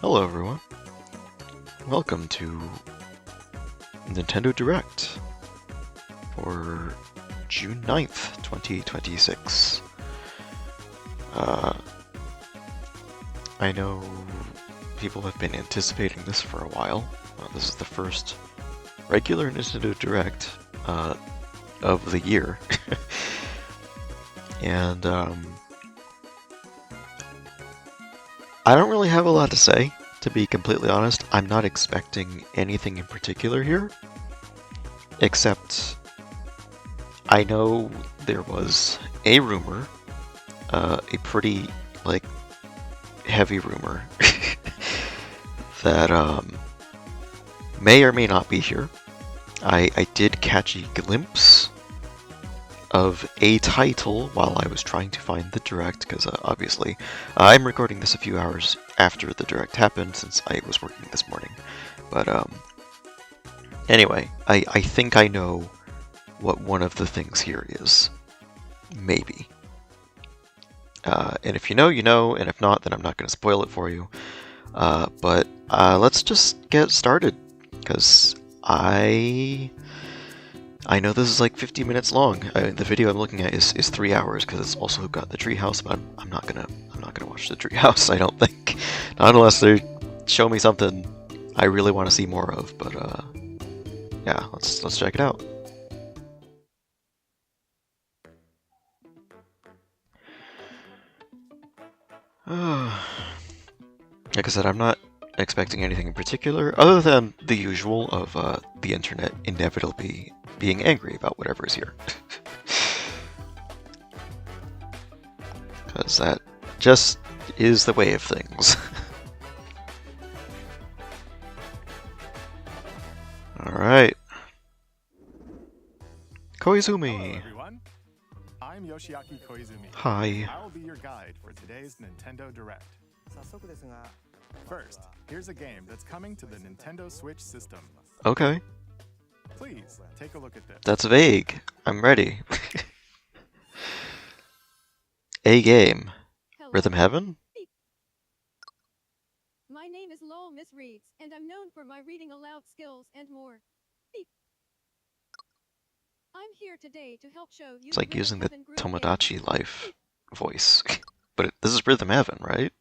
Hello everyone, welcome to Nintendo Direct for June 9th, 2026. I know people have been anticipating this for a while. This is the first regular Nintendo Direct of the year. And I don't really have a lot to say, to be completely honest. I'm not expecting anything in particular here, except I know there was a rumor, a pretty, heavy rumor, that may or may not be here. I did catch a glimpse of a title while I was trying to find the Direct, because obviously I'm recording this a few hours after the Direct happened since I was working this morning. But anyway, I think I know what one of the things here is. Maybe. And if you know, you know, and if not, then I'm not going to spoil it for you. But let's just get started, because I know this is like 50 minutes long. The video I'm looking at is 3 hours because it's also got the treehouse, but I'm not gonna watch the treehouse. I don't think, not unless they show me something I really want to see more of. But yeah, let's check it out. Like I said, I'm not expecting anything in particular, other than the usual of the internet inevitably being angry about whatever is here. Because that just is the way of things. Alright. Koizumi! Hello, everyone. I'm Yoshiaki Koizumi. Hi. I will be your guide for today's Nintendo Direct. First, here's a game that's coming to the Nintendo Switch system. Okay. Please, take a look at this. That's vague. I'm ready. A game. Hello. Rhythm Heaven? My name is Lowell Miss Reeds, and I'm known for my reading aloud skills and more. Beep. I'm here today to help show you. It's like Rhythm using the Heaven group Tomodachi game. Life voice. But this is Rhythm Heaven, right?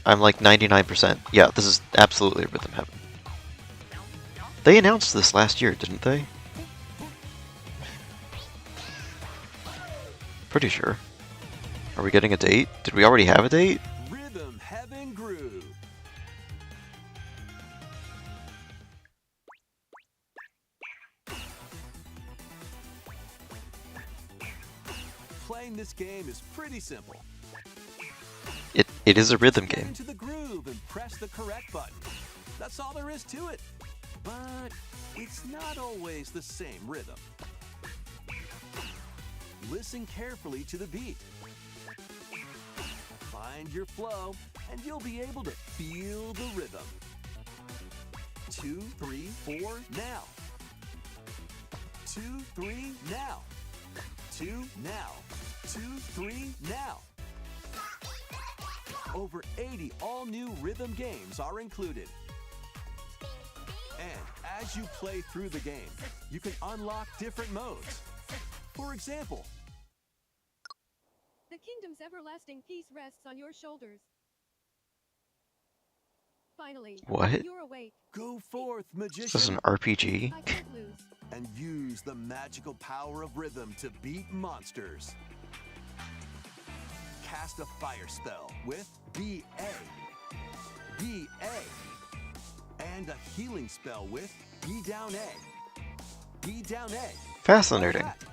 I'm like 99%. Yeah, this is absolutely Rhythm Heaven. They announced this last year, didn't they? Pretty sure. Are we getting a date? Did we already have a date? Rhythm Heaven Groove. Playing this game is pretty simple. It is a rhythm Get game. into the groove and press the correct button. That's all there is to it. But it's not always the same rhythm. Listen carefully to the beat. Find your flow, and you'll be able to feel the rhythm. 2, 3, 4, now. 2, 3, now. 2, now. 2, 3, now. Over 80 all-new rhythm games are included. And as you play through the game, you can unlock different modes. For example, The kingdom's everlasting peace rests on your shoulders. Finally, What? you're awake. go forth, Is this magician, an RPG? I can't lose. and use the magical power of rhythm to beat monsters. Cast a fire spell with BA, BA, and a healing spell with B down A, B down A. Fascinating. Like that.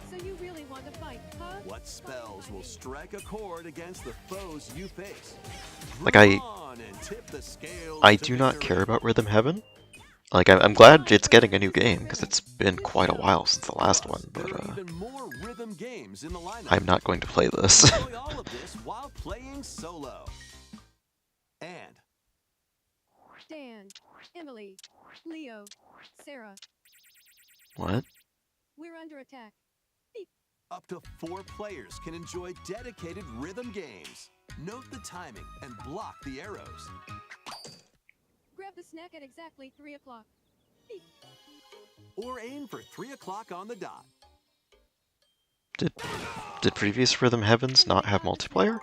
So you really want to fight, huh? What spells will strike a chord against the foes you face? Like, Move on and tip the scales I to do not victory. care about Rhythm Heaven. Like, I'm glad it's getting a new game, because it's been quite a while since the last one, There but are even more rhythm games in the lineup. I'm not going to play this. Enjoy all of this while playing solo. And Dan, Emily, Leo, Sarah. What? We're under attack. Up to 4 players can enjoy dedicated rhythm games. Note the timing and block the arrows. Grab the snack at exactly 3 o'clock. Beep. Or aim for 3 o'clock on the dot. Did previous Rhythm Heavens not have multiplayer?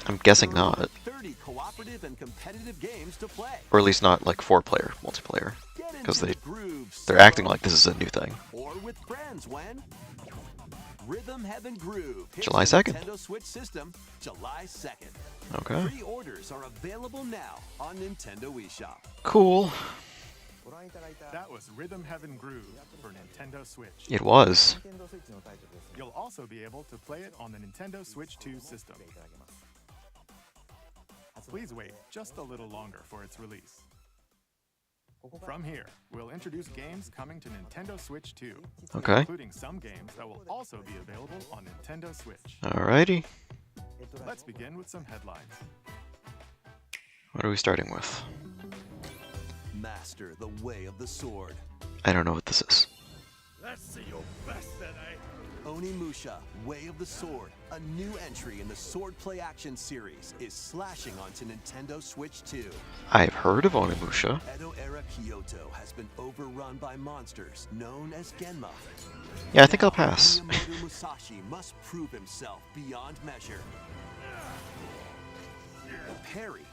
I'm guessing There are over not. 30 cooperative and competitive games to play. Or at least not like 4-player multiplayer. Get Because into the groove they're acting solo like this is a new thing. or with friends when Rhythm Heaven Groove hits July the 2nd. Nintendo Switch system July 2nd. Okay. Pre-orders are available now on Nintendo eShop. Cool. That was Rhythm Heaven Groove for Nintendo Switch. It was. You'll also be able to play it on the Nintendo Switch 2 system. Please wait just a little longer for its release. From here, we'll introduce games coming to Nintendo Switch 2, Okay. including some games that will also be available on Nintendo Switch. Alrighty. Let's begin with some headlines. What are we starting with? Master the way of the sword. I don't know what this is. Let's see your best then, eh? Onimusha, Way of the Sword, a new entry in the Sword Play Action series, is slashing onto Nintendo Switch 2. I've heard of Onimusha. Edo-era Kyoto has been overrun by monsters known as Genma. Yeah, I think I'll pass. Miyamoto Musashi must prove himself beyond measure. Parry.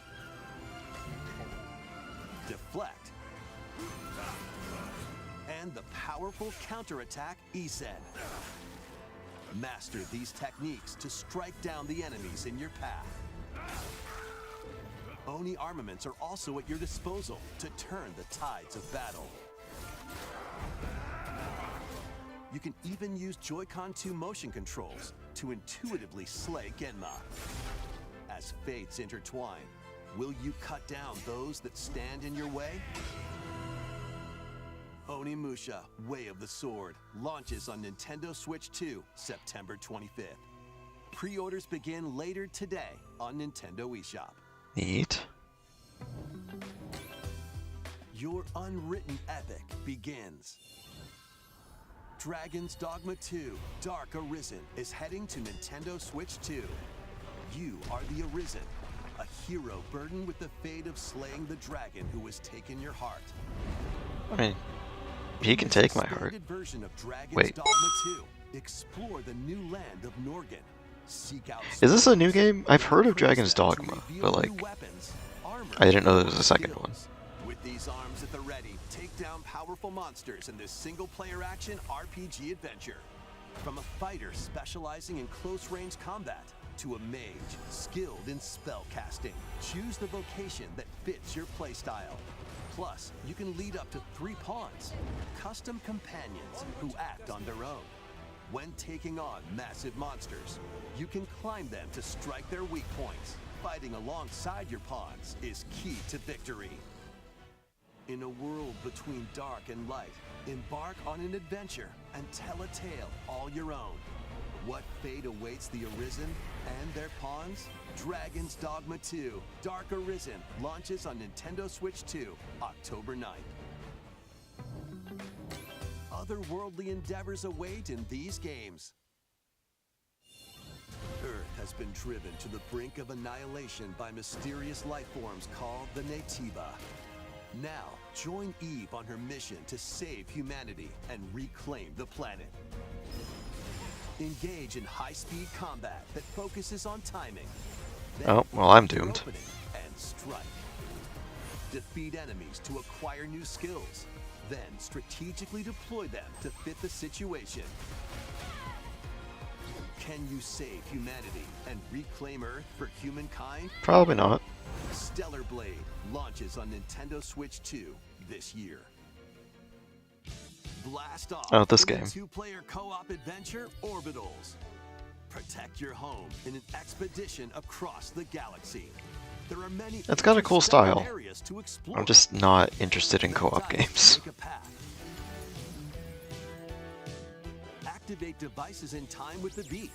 Deflect. And the powerful counterattack Isen. Master these techniques to strike down the enemies in your path. Oni armaments are also at your disposal to turn the tides of battle. You can even use Joy-Con 2 motion controls to intuitively slay Genma. As fates intertwine, will you cut down those that stand in your way? Onimusha, Way of the Sword, launches on Nintendo Switch 2, September 25th. Pre-orders begin later today on Nintendo eShop. Neat. Your unwritten epic begins. Dragon's Dogma 2, Dark Arisen is heading to Nintendo Switch 2. You are the Arisen, a hero burdened with the fate of slaying the dragon who has taken your heart. I mean, he can take my heart. Expanded version of Dragon's Wait. Dogma 2. Explore the new land of Norgan. Seek out Is this a new swords game? I've heard of and Dragon's princess to Dogma, reveal but new like, weapons, armor, I didn't know there was a and second one. skills. With these arms at the ready, take down powerful monsters in this single-player action RPG adventure. From a fighter specializing in close-range combat to a mage skilled in spell casting, choose the vocation that fits your playstyle. Plus, you can lead up to 3 pawns, custom companions who act on their own. When taking on massive monsters, you can climb them to strike their weak points. Fighting alongside your pawns is key to victory. In a world between dark and light, embark on an adventure and tell a tale all your own. What fate awaits the Arisen and their pawns? Dragon's Dogma 2, Dark Arisen, launches on Nintendo Switch 2, October 9th. Otherworldly endeavors await in these games. Earth has been driven to the brink of annihilation by mysterious life forms called the Naytiba. Now, join Eve on her mission to save humanity and reclaim the planet. Engage in high-speed combat that focuses on timing. Then Oh, well, I'm your doomed. opening and strike. Defeat enemies to acquire new skills. Then strategically deploy them to fit the situation. Can you save humanity and reclaim Earth for humankind? Probably not. Stellar Blade launches on Nintendo Switch 2 this year. Blast off Oh, this in the game. 2-player co-op adventure Orbitals. Protect your home in an expedition across the galaxy. There are many It's got a cool interstellar style. areas to explore. I'm just not interested in The co-op dice games. make a path. Activate devices in time with the beat.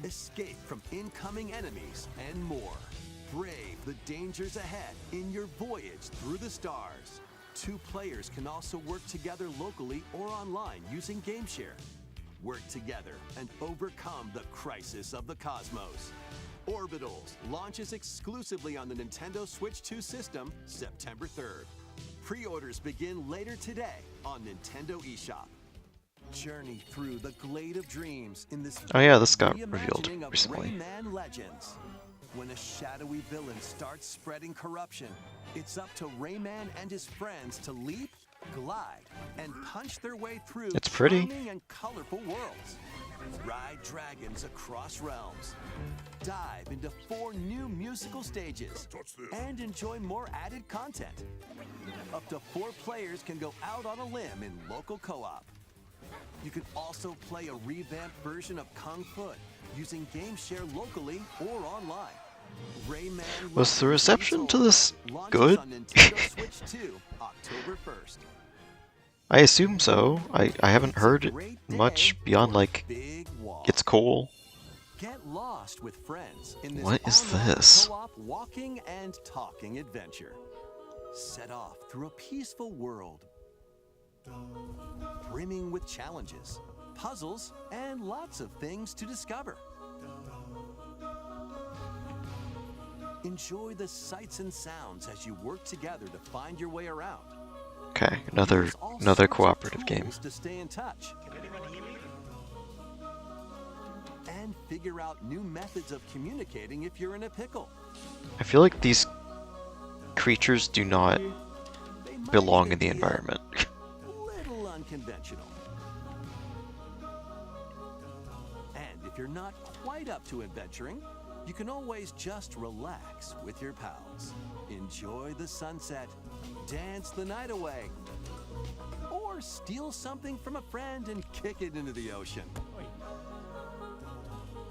Escape from incoming enemies and more. Brave the dangers ahead in your voyage through the stars. Two players can also work together locally or online using GameShare. Work together and overcome the crisis of the cosmos. Orbitals launches exclusively on the Nintendo Switch 2 system September 3rd. Pre-orders begin later today on Nintendo eShop. Journey through the Glade of Dreams in this Oh yeah, this got revealed reimagining of recently. Rayman Legends. When a shadowy villain starts spreading corruption, it's up to Rayman and his friends to leap, glide, and punch their way through It's pretty. charming and colorful worlds. Ride dragons across realms. Dive into 4 new musical stages. And enjoy more added content. Up to 4 players can go out on a limb in local co-op. You can also play a revamped version of Kung Fu using GameShare locally or online. Rayman Was the reception to this launches good? on Nintendo Switch 2, October 1st. I assume so. I haven't heard it much beyond like, Big Walk. it's cool. Get lost with friends in this What is online this? co-op walking and talking adventure. Set off through a peaceful world, brimming with challenges, puzzles, and lots of things to discover. Enjoy the sights and sounds as you work together to find your way around. Okay, There's all another sorts of cooperative game. tools to stay in touch. And figure out new methods of communicating if you're in a pickle. I feel like these creatures do not They might belong in even the be environment. a little unconventional. And if you're not quite up to adventuring, you can always just relax with your pals. Enjoy the sunset, dance the night away, or steal something from a friend and kick it into the ocean.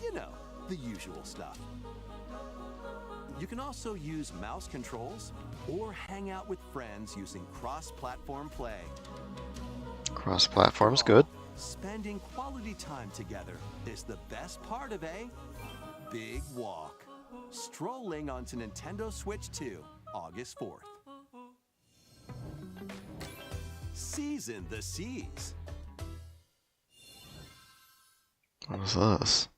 You know, the usual stuff. You can also use mouse controls or hang out with friends using cross-platform play. Cross-platform's After all, good. Spending quality time together is the best part of a big walk. Strolling onto Nintendo Switch 2, August 4th. Season the Seas. What was this?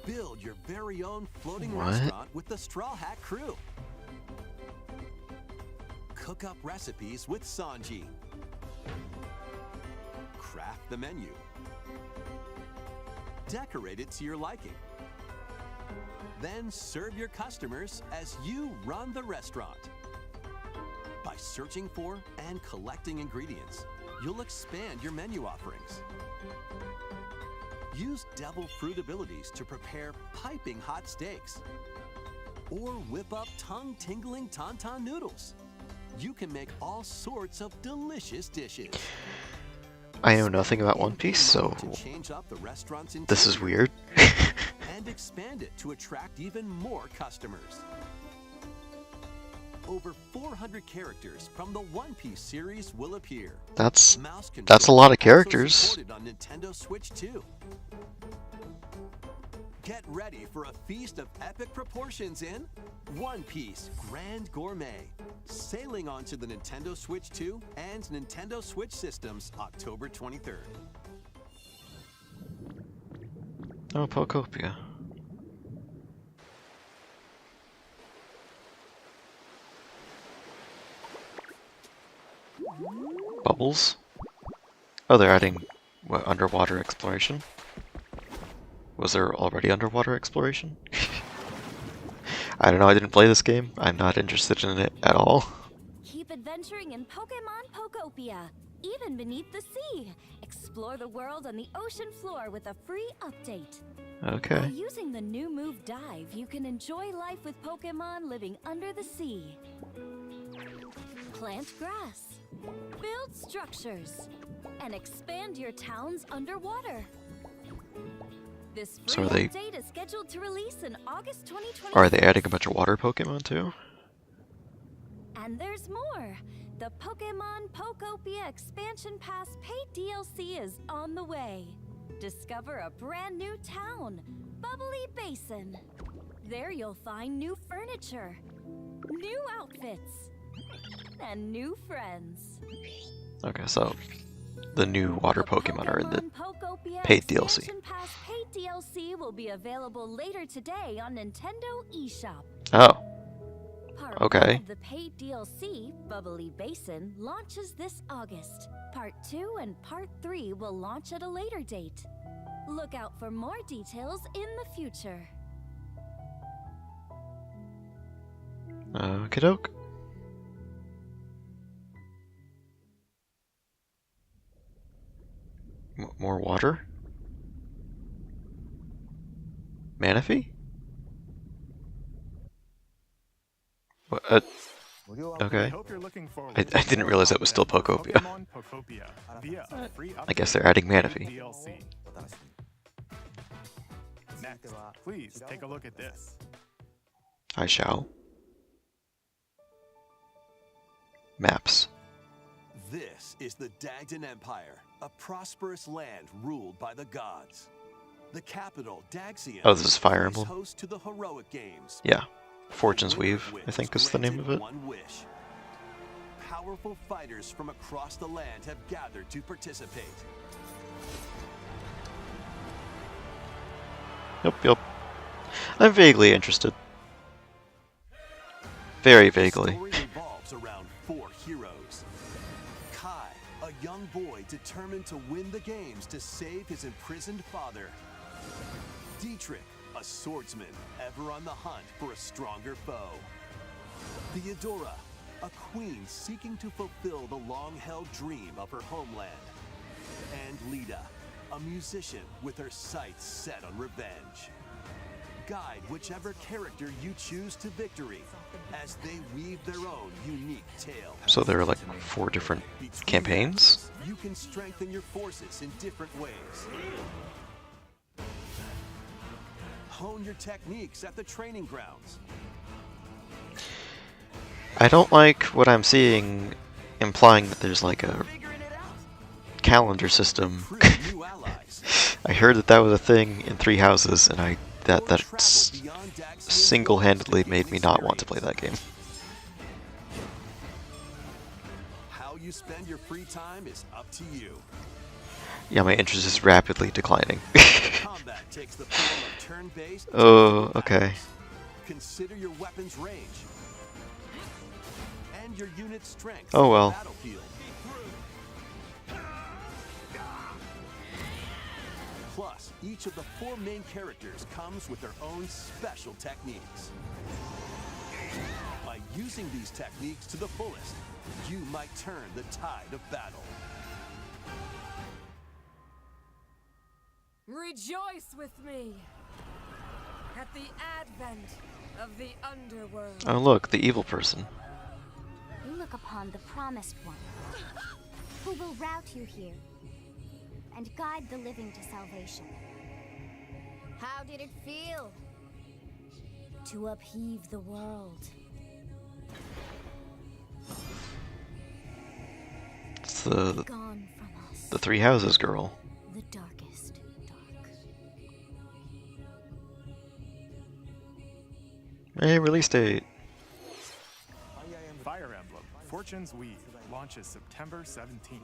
Build your very own floating What? restaurant with the Straw Hat Crew. Cook up recipes with Sanji. Craft the menu. Decorate it to your liking. Then serve your customers as you run the restaurant. By searching for and collecting ingredients, you'll expand your menu offerings. Use devil fruit abilities to prepare piping hot steaks. Or whip up tongue-tingling tauntaun noodles. You can make all sorts of delicious dishes. I know nothing about One Spend Piece, your money so to change up the restaurant's this is interior weird. and expand it to attract even more customers. Over 400 characters from the One Piece series will appear. That's Mouse a lot of controls are also characters. supported on Nintendo Switch 2. Get ready for a feast of epic proportions in One Piece Grand Gourmet, sailing onto the Nintendo Switch 2 and Nintendo Switch systems October 23rd. Oh, Pokopia. Bubbles? Oh, they're adding, what, underwater exploration? Was there already underwater exploration? I don't know, I didn't play this game. I'm not interested in it at all. Keep adventuring in Pokemon Pokopia, even beneath the sea. Explore the world on the ocean floor with a free update. By Okay. using the new move Dive, you can enjoy life with Pokemon living under the sea. Plant grass, build structures, and expand your towns underwater. This free So are they- update is scheduled to release in August 2020. Are they adding a bunch of water Pokemon too? And there's more! The Pokemon Pokopia Expansion Pass paid DLC is on the way. Discover a brand new town, Bubbly Basin. There you'll find new furniture, new outfits, and new friends. Okay, so the new water Pokemon are in the Pokopia paid DLC. Expansion Pass paid DLC will be available later today on Nintendo eShop. Oh, Part okay. 1 of the paid DLC, Bubbly Basin, launches this August. Part 2 and Part 3 will launch at a later date. Look out for more details in the future. Okie doke. More water? Manaphy? What, okay. Hope you're looking forward I didn't realize that was still Pokopia. Pokemon Pokopia via a free I guess update they're adding with Manaphy. DLC. Next, please take a look at this. I shall. Maps. This is the Dagdan Empire, a prosperous land ruled by the gods. The capital, Daxian, Oh, this is Fire is Emblem? host to the heroic games. Yeah. Fortune's The winner Weave, I wins think is the name of granted it. One wish. Powerful fighters from across the land have gathered to participate. Yep. I'm vaguely interested. Very vaguely. The story revolves around 4 heroes. Kai, a young boy determined to win the games to save his imprisoned father. Dietrich, a swordsman ever on the hunt for a stronger foe. Theodora, a queen seeking to fulfill the long-held dream of her homeland. And Lita, a musician with her sights set on revenge. Guide whichever character you choose to victory as they weave their own unique tale. So there are like 4 different Between campaigns? battles, you can strengthen your forces in different ways. Hone your techniques at the training grounds. I don't like what I'm seeing implying that there's like a calendar system. Recruit new allies. I heard that was a thing in Three Houses, and that Travel s- beyond Daxian's single-handedly world made me not want to play that game. How you spend your free time is up to you. Yeah, my interest is rapidly declining. Combat takes the form of turn-based. Oh, okay. Consider your weapon's range and your unit's strength. Oh, on the well. Battlefield. Plus, each of the 4 main characters comes with their own special techniques. By using these techniques to the fullest, you might turn the tide of battle. Rejoice with me at the advent of the underworld. Oh look, the evil person. You look upon the Promised One, who will route you here and guide the living to salvation. How did it feel? To upheave the world. It's the Gone from us. the Three Houses girl. The darkest dark. Hey, release date. Fire Emblem Fortune's Weave launches September 17th.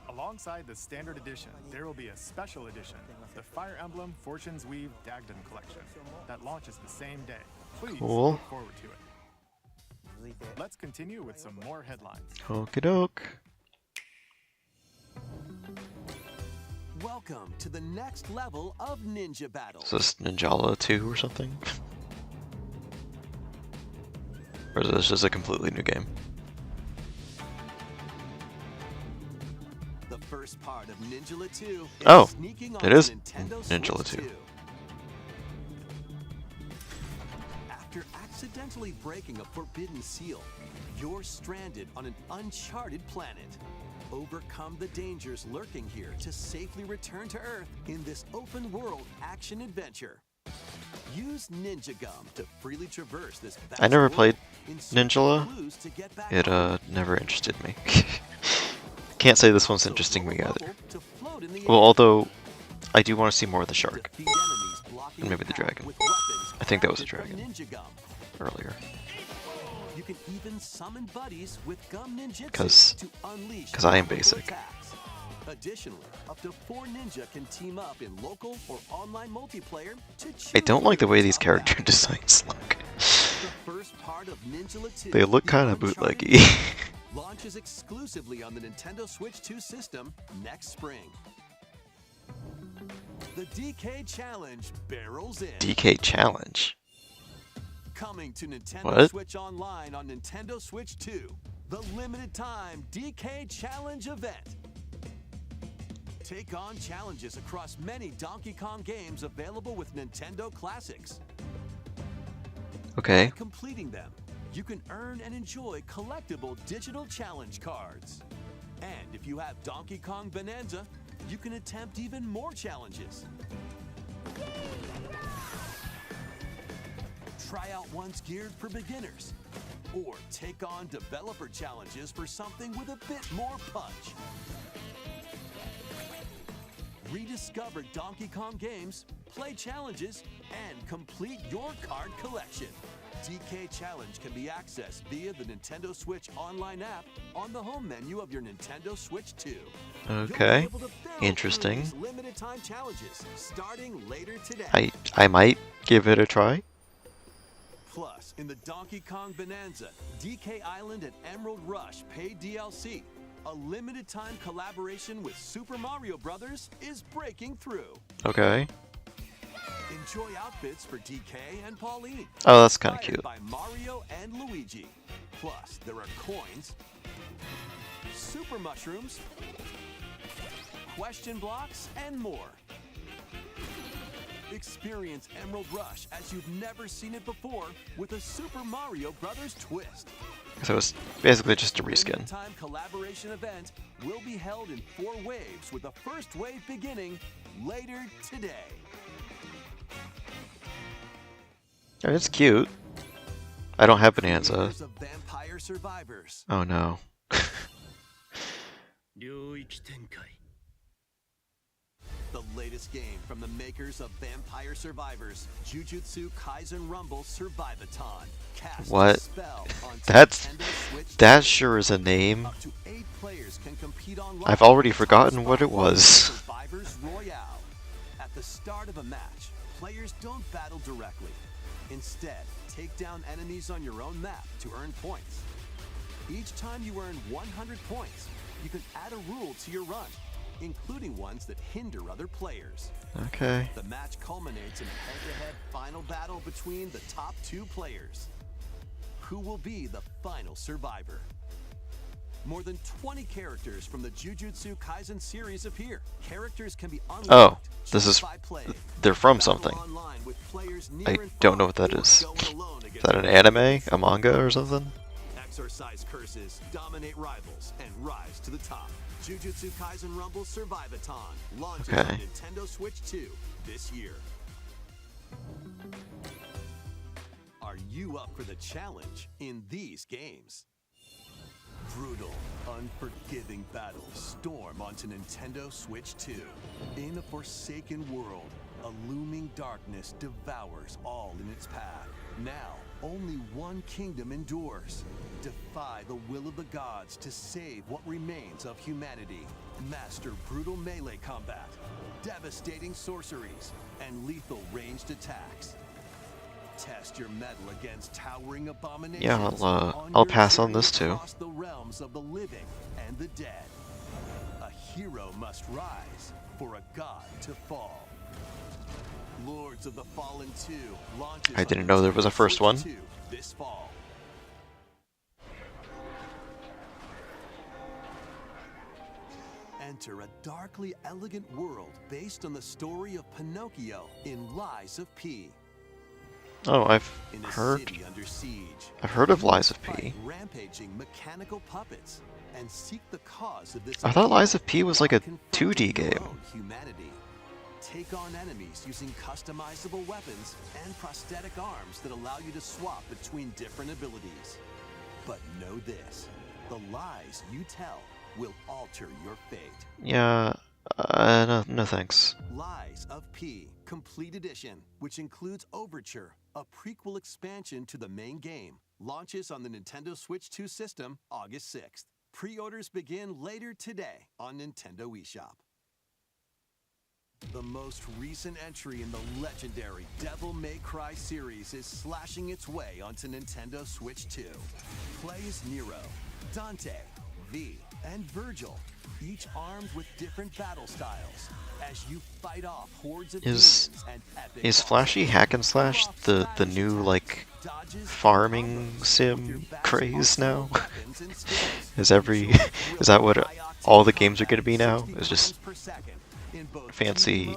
Alongside the standard edition, there will be a special edition, the Fire Emblem Fortune's Weave Dagdan Collection, that launches the same day. Please Cool. look forward to it. Let's continue with some more headlines. Okie doke. Welcome to the next level of ninja battle. Is this Ninjala 2 or something? Or is this just a completely new game? The first part of Ninjala 2 is Oh, sneaking it onto is Nintendo Ninjala Switch 2. After accidentally breaking a forbidden seal, you're stranded on an uncharted planet. Overcome the dangers lurking here to safely return to Earth in this open-world action-adventure. Use Ninja Gum to freely traverse this vast I never world played in search of Ninjala. clues to get back It home. never interested me. Can't say this one's interesting me Roll a either. bubble to float in the Well, air. although I do want to see more of the shark Defeat enemies blocking And maybe your the path dragon. with weapons I think that was a crafted from dragon. Ninja Gum. earlier. You can even summon buddies with gum ninjutsu 'Cause to unleash I am powerful basic. attacks. Additionally, up to 4 ninja can team up in local or online multiplayer to choose I don't like the way these top character battle. designs look. The first part of Ninja 2, They look The kind of Uncharted bootleggy. launches exclusively on the Nintendo Switch 2 system next spring. The DK Challenge barrels in. DK Challenge. Coming to Nintendo What? Switch Online on Nintendo Switch 2, the limited time DK Challenge event. Take on challenges across many Donkey Kong games available with Nintendo Classics. Okay. By completing them, you can earn and enjoy collectible digital challenge cards. And if you have Donkey Kong Bonanza, you can attempt even more challenges. Try out ones geared for beginners, or take on developer challenges for something with a bit more punch. Rediscover Donkey Kong games, play challenges, and complete your card collection. DK Challenge can be accessed via the Nintendo Switch Online app on the home menu of your Nintendo Switch 2. Okay. You'll be able to barrel Interesting. through these limited time challenges starting later today. I might give it a try. Plus, in the Donkey Kong Bonanza, DK Island and Emerald Rush paid DLC, a limited time collaboration with Super Mario Bros. Is breaking through. Okay. Enjoy outfits for DK and Pauline. Oh, that's kind of Inspired cute. by Mario and Luigi. Plus, there are coins, super mushrooms, question blocks, and more. Experience Emerald Rush as you've never seen it before with a Super Mario Bros. Twist. So it's basically just a reskin. Limited time collaboration event will be held in 4 waves with the first wave beginning later today. Oh, it's cute. I don't have Bonanza. Creators of Vampire Survivors. Oh no. 領域展開 The latest game from the makers of Vampire Survivors, Jujutsu Kaisen Rumble Survivathon. Cast What? a spell onto That's Nintendo Switch that 2. sure is a name. Up to 8 players can compete online. I've already for forgotten what it spot was. Survivors Royale. At the start of a match, players don't battle directly. Instead, take down enemies on your own map to earn points. Each time you earn 100 points, you can add a rule to your run, including ones that hinder other players. Okay. The match culminates in a head-to-head final battle between the top 2 players. Who will be the final survivor? More than 20 characters from the Jujutsu Kaisen series appear. Characters can be unlocked Oh, this just is by play. they're from Battle something. online with players near I and don't know far, what that or is. going alone Is against that an opponents. anime? A manga or something? Exorcise curses, dominate rivals, and rise to the top. Jujutsu Kaisen Rumble Survivathon launches on Okay. Nintendo Switch 2 this year. Are you up for the challenge in these games? Brutal, unforgiving battles storm onto Nintendo Switch 2. In a forsaken world, a looming darkness devours all in its path. Now, only one kingdom endures. Defy the will of the gods to save what remains of humanity. Master brutal melee combat, devastating sorceries, and lethal ranged attacks. Test your mettle against towering abominations. Yeah, I'll your pass on journey this too. across the realms of the living and the dead. A hero must rise for a god to fall. Lords of the Fallen 2 launches I on didn't know there was a Nintendo first Switch one. 2 this fall. Enter a darkly elegant world based on the story of Pinocchio in Lies of P. Oh, I've In a heard city under siege, I've heard of you Lies of fight P. rampaging mechanical puppets and seek the cause of this. I thought Lies of P was like a while 2D confronting your game. own humanity. Take on enemies using customizable weapons and prosthetic arms that allow you to swap between different abilities. But know this, the lies you tell will alter your fate. Yeah, no thanks. Lies of P Complete Edition, which includes Overture, a prequel expansion to the main game, launches on the Nintendo Switch 2 system August 6th. Pre-orders begin later today on Nintendo eShop. The most recent entry in the legendary Devil May Cry series is slashing its way onto Nintendo Switch 2. Play as Nero, Dante, V, and Virgil, each armed with different battle styles, as you fight off hordes of demons and epic Is Flashy Hack and Slash the new like farming sim craze now? Is that what all the games are gonna be now? Is just fancy,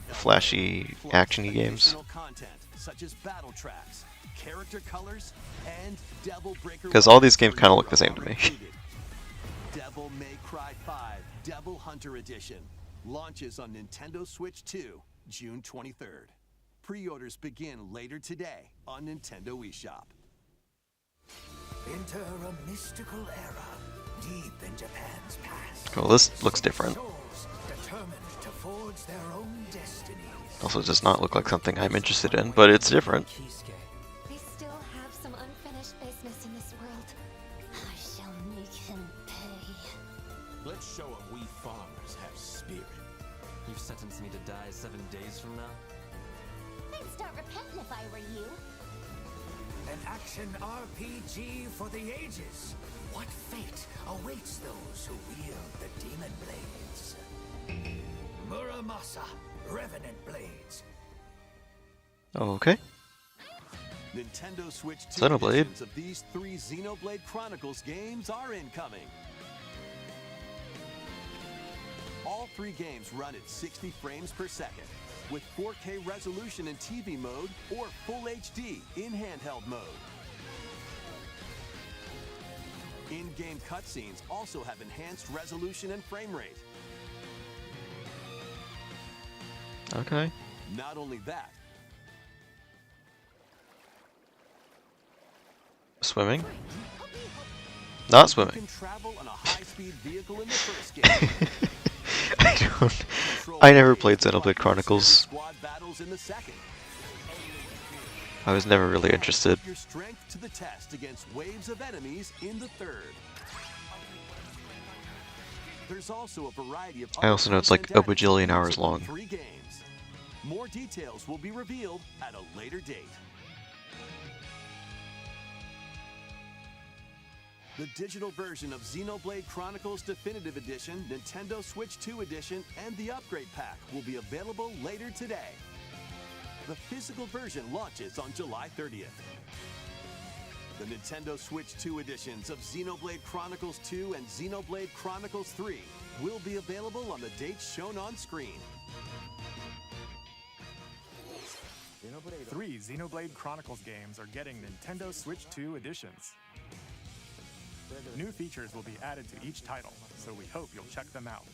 flashy, actiony games? Because all these games kind of look the same to me. Devil May Cry 5 Devil Hunter Edition launches on Nintendo Switch 2 June 23rd. Pre-orders begin later today on Nintendo eShop. Enter a mystical era deep in Japan's past. Well, this looks different. Souls determined to forge their own destinies. Also does not look like something I'm interested in, but it's different. We still have some unfinished business in this world. I shall make him pay. Let's show him we farmers have spirit. You've sentenced me to die 7 days from now? I'd start repenting if I were you. An action RPG for the ages. What fate awaits those who wield the demon blades? Muramasa, Revenant Blades. Okay. Nintendo Switch 2 Xenoblade. editions of these 3 Xenoblade Chronicles games are incoming. All 3 games run at 60 frames per second, with 4K resolution in TV mode or Full HD in handheld mode. In-game cutscenes also have enhanced resolution and frame rate. Okay. Not only that, Swimming? Not you swimming. can travel on a high-speed vehicle in the first game. I never played Xenoblade Chronicles. Squad battles in the second. I was never really interested. Put your strength to the test against waves of enemies in the third. There's also a variety of I also know it's like a bajillion hours long. 3 games. More details will be revealed at a later date. The digital version of Xenoblade Chronicles Definitive Edition, Nintendo Switch 2 Edition, and the Upgrade Pack will be available later today. The physical version launches on July 30th. The Nintendo Switch 2 editions of Xenoblade Chronicles 2 and Xenoblade Chronicles 3 will be available on the dates shown on screen. 3 Xenoblade Chronicles games are getting Nintendo Switch 2 editions. New features will be added to each title, so we hope you'll check them out.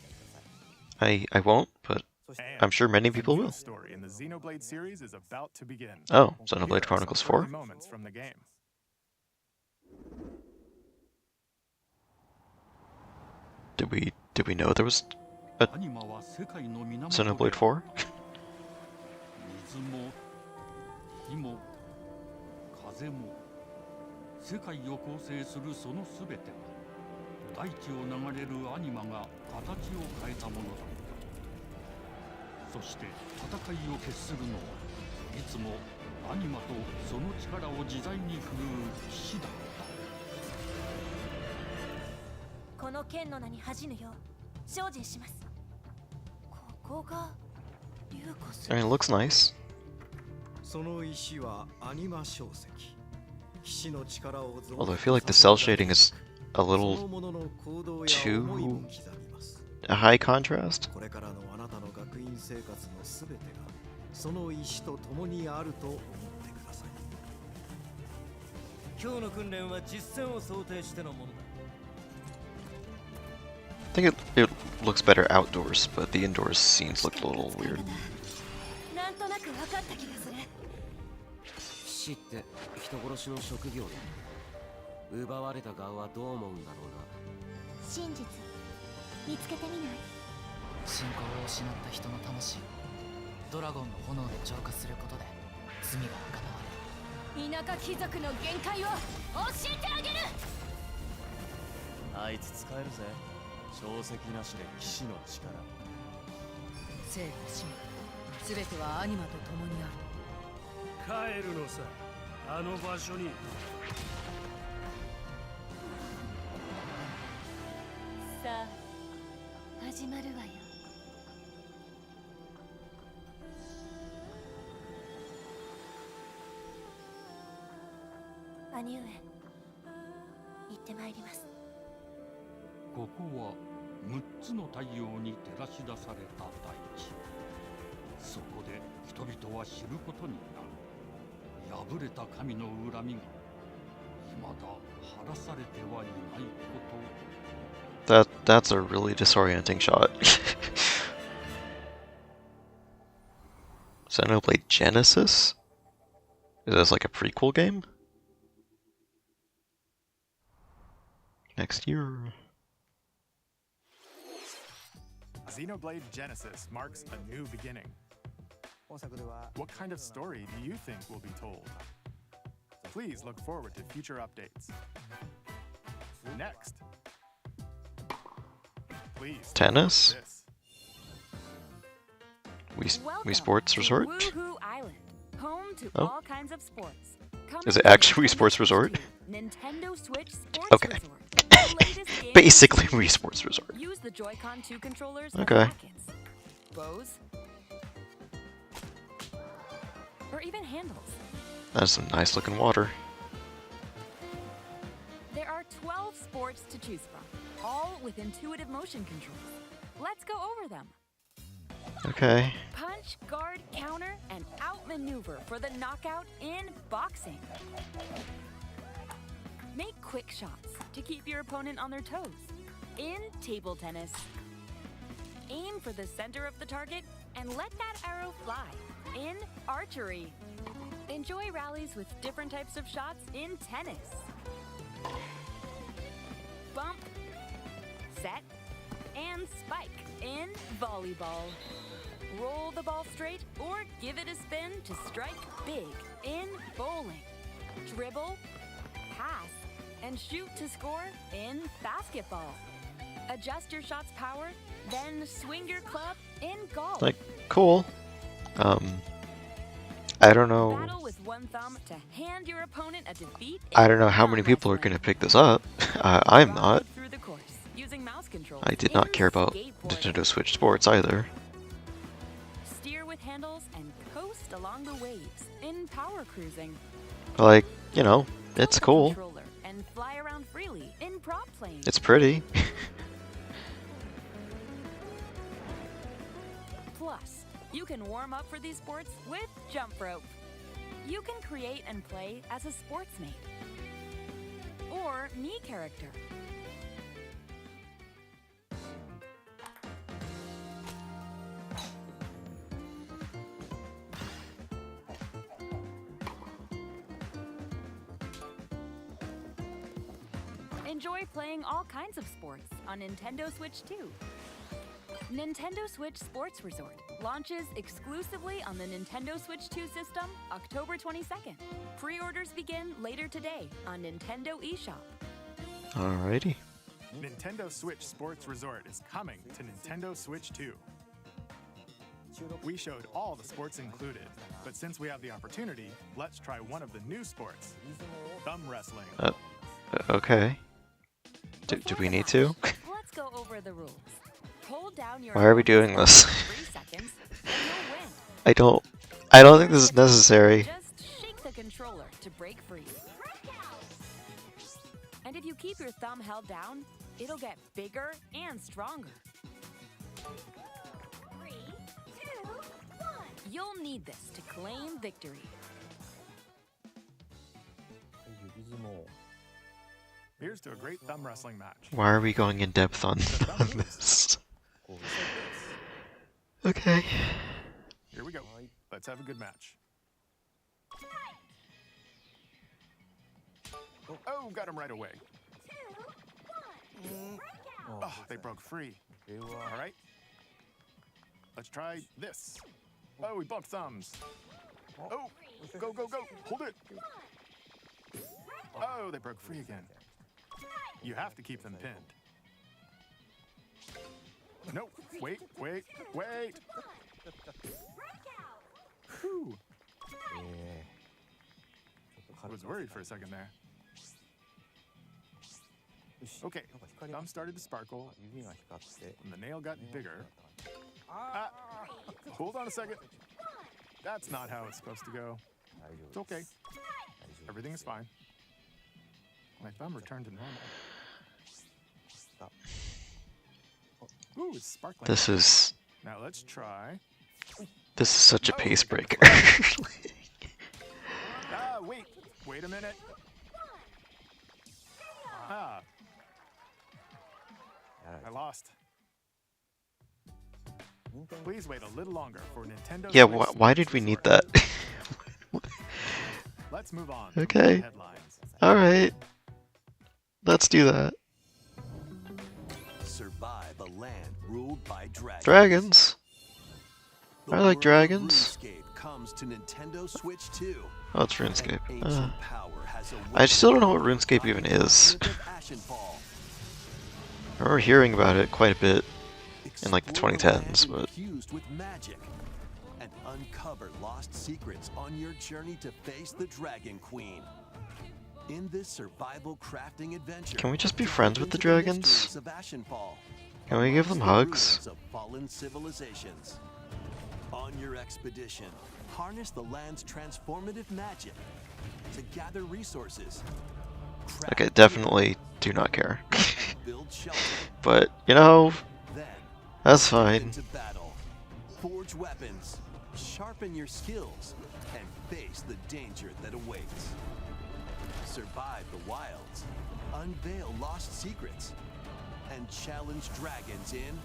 I won't, but And I'm sure many people a new will. story in the Xenoblade series is about to begin. Oh, Here Xenoblade are Chronicles some 4? early moments from the game. Did we know there was a Xenoblade 4? 水も火も風も世界を構成するその全ては大地を流れるアニマが形を変えたものだったそして戦いを決するのはいつもアニマとその力を自在に振るう騎士だったこの剣の名に恥じぬよう精進しますここがリュウコス I mean, it looks nice. その石はアニマ小石。騎士の力を Although I feel like the cell shading is a little too high contrast. これからのあなたの学院生活のすべてがその石と共にあると思ってください。今日の訓練は実戦を想定してのものだ。 I think it looks better outdoors, but the indoors scenes looked a little weird. なんとなく分かった気がする騎士って人殺しの職業で奪われた側はどう思うんだろうな真実見つけてみない？信仰を失った人の魂をドラゴンの炎で浄化することで罪が補われる田舎貴族の限界を教えてあげる。あいつ使えるぜ。小石なしで騎士の力。生と死すべてはアニマと共にある。帰るのさ、あの場所に。さあ始まるわよ。兄上、行ってまいります。ここは6つの太陽に照らし出された大地。そこで人々は知ることになる。破れた神の恨みが未だ晴らされてはいないことを。That's a really disorienting shot. Xenoblade Genesis? Is this like a prequel game? Next year. Xenoblade Genesis marks a new beginning. What kind of story do you think will be told? Please look forward to future updates. Next. Please. Tennis? Wii Sports Resort? Woohoo Island, home to Oh. all kinds of sports. Is it actually Wii Sports Resort? Nintendo Switch Sports Okay. Resort. The latest game Basically Wii Sports Resort. Use the Joy-Con 2 controllers Okay. as rackets, bows, or even handles. That's some nice looking water. There are 12 sports to choose from, all with intuitive motion controls. Let's go over them. Okay. Punch, guard, counter, and outmaneuver for the knockout in boxing. Make quick shots to keep your opponent on their toes. In table tennis, aim for the center of the target and let that arrow fly. In archery, enjoy rallies with different types of shots in tennis. Bump, set, and spike in volleyball. Roll the ball straight or give it a spin to strike big in bowling. Dribble, pass, and shoot to score in basketball. Adjust your shot's power, then swing your club in golf. Like, cool. I don't know. Battle with one thumb to hand your opponent a defeat. I don't know how many people are gonna pick this up. I'm not. Through the course, using mouse controls. I did not care about Nintendo Switch Sports either. Steer with handles and coast along the waves in power cruising. Like, you know, it's cool. Controller and fly around freely in prop plane. It's pretty. Plus, you can warm up for these sports with jump rope. You can create and play as a sportsmate or me character. Enjoy playing all kinds of sports on Nintendo Switch 2. Nintendo Switch Sports Resort launches exclusively on the Nintendo Switch 2 system October 22nd. Pre-orders begin later today on Nintendo eShop. Alrighty. Nintendo Switch Sports Resort is coming to Nintendo Switch 2. We showed all the sports included, but since we have the opportunity, let's try one of the new sports, thumb wrestling. Okay. Do we need to? Let's go over the rules. Hold down your Why are we doing this? 3 seconds, and you'll win. I don't think this is necessary. Just shake the controller to break free. And if you keep your thumb held down, it'll get bigger and stronger. 3, 2, 1. You'll need this to claim victory. Here's to a great thumb wrestling match. Why are we going in depth on this? Okay. Here we go. Let's have a good match. Oh, got him right away. 2, 1. Oh, they broke free. All right. Let's try this. Oh, we bumped thumbs. Oh, go, go, go. Hold it. Oh, they broke free again. You have to keep them pinned. No, wait. Whew. I was worried for a second there. Okay, thumb started to sparkle, and the nail got bigger. Hold on a second. That's not how it's supposed to go. It's okay. Everything is fine. My thumb returned to normal. Ooh, it's sparkling. This is Now let's try. such a pace breaker. Wait a minute. I lost. Please wait a little longer for Nintendo. Yeah, Switch why did we need that? Let's move on. Okay. All right. Let's do that. Survive a land ruled by Dragons. I like dragons. RuneScape comes to Nintendo Switch 2. Oh, it's RuneScape. I still don't know what RuneScape even is. I remember hearing about it quite a bit in like the 2010s, but Infused with magic and uncover lost secrets on your journey to face the Dragon Queen. In this survival crafting adventure, can we just be friends with the dragons? of Ashenfall, Can we give them hugs? ruins of fallen civilizations. On your expedition, harness the land's transformative magic to gather resources. Okay, definitely do not care. Build shelter. But, you know, Then, that's fine. into battle. Forge weapons, sharpen your skills, and face the danger that awaits. Survive the wilds, unveil lost secrets, and challenge dragons in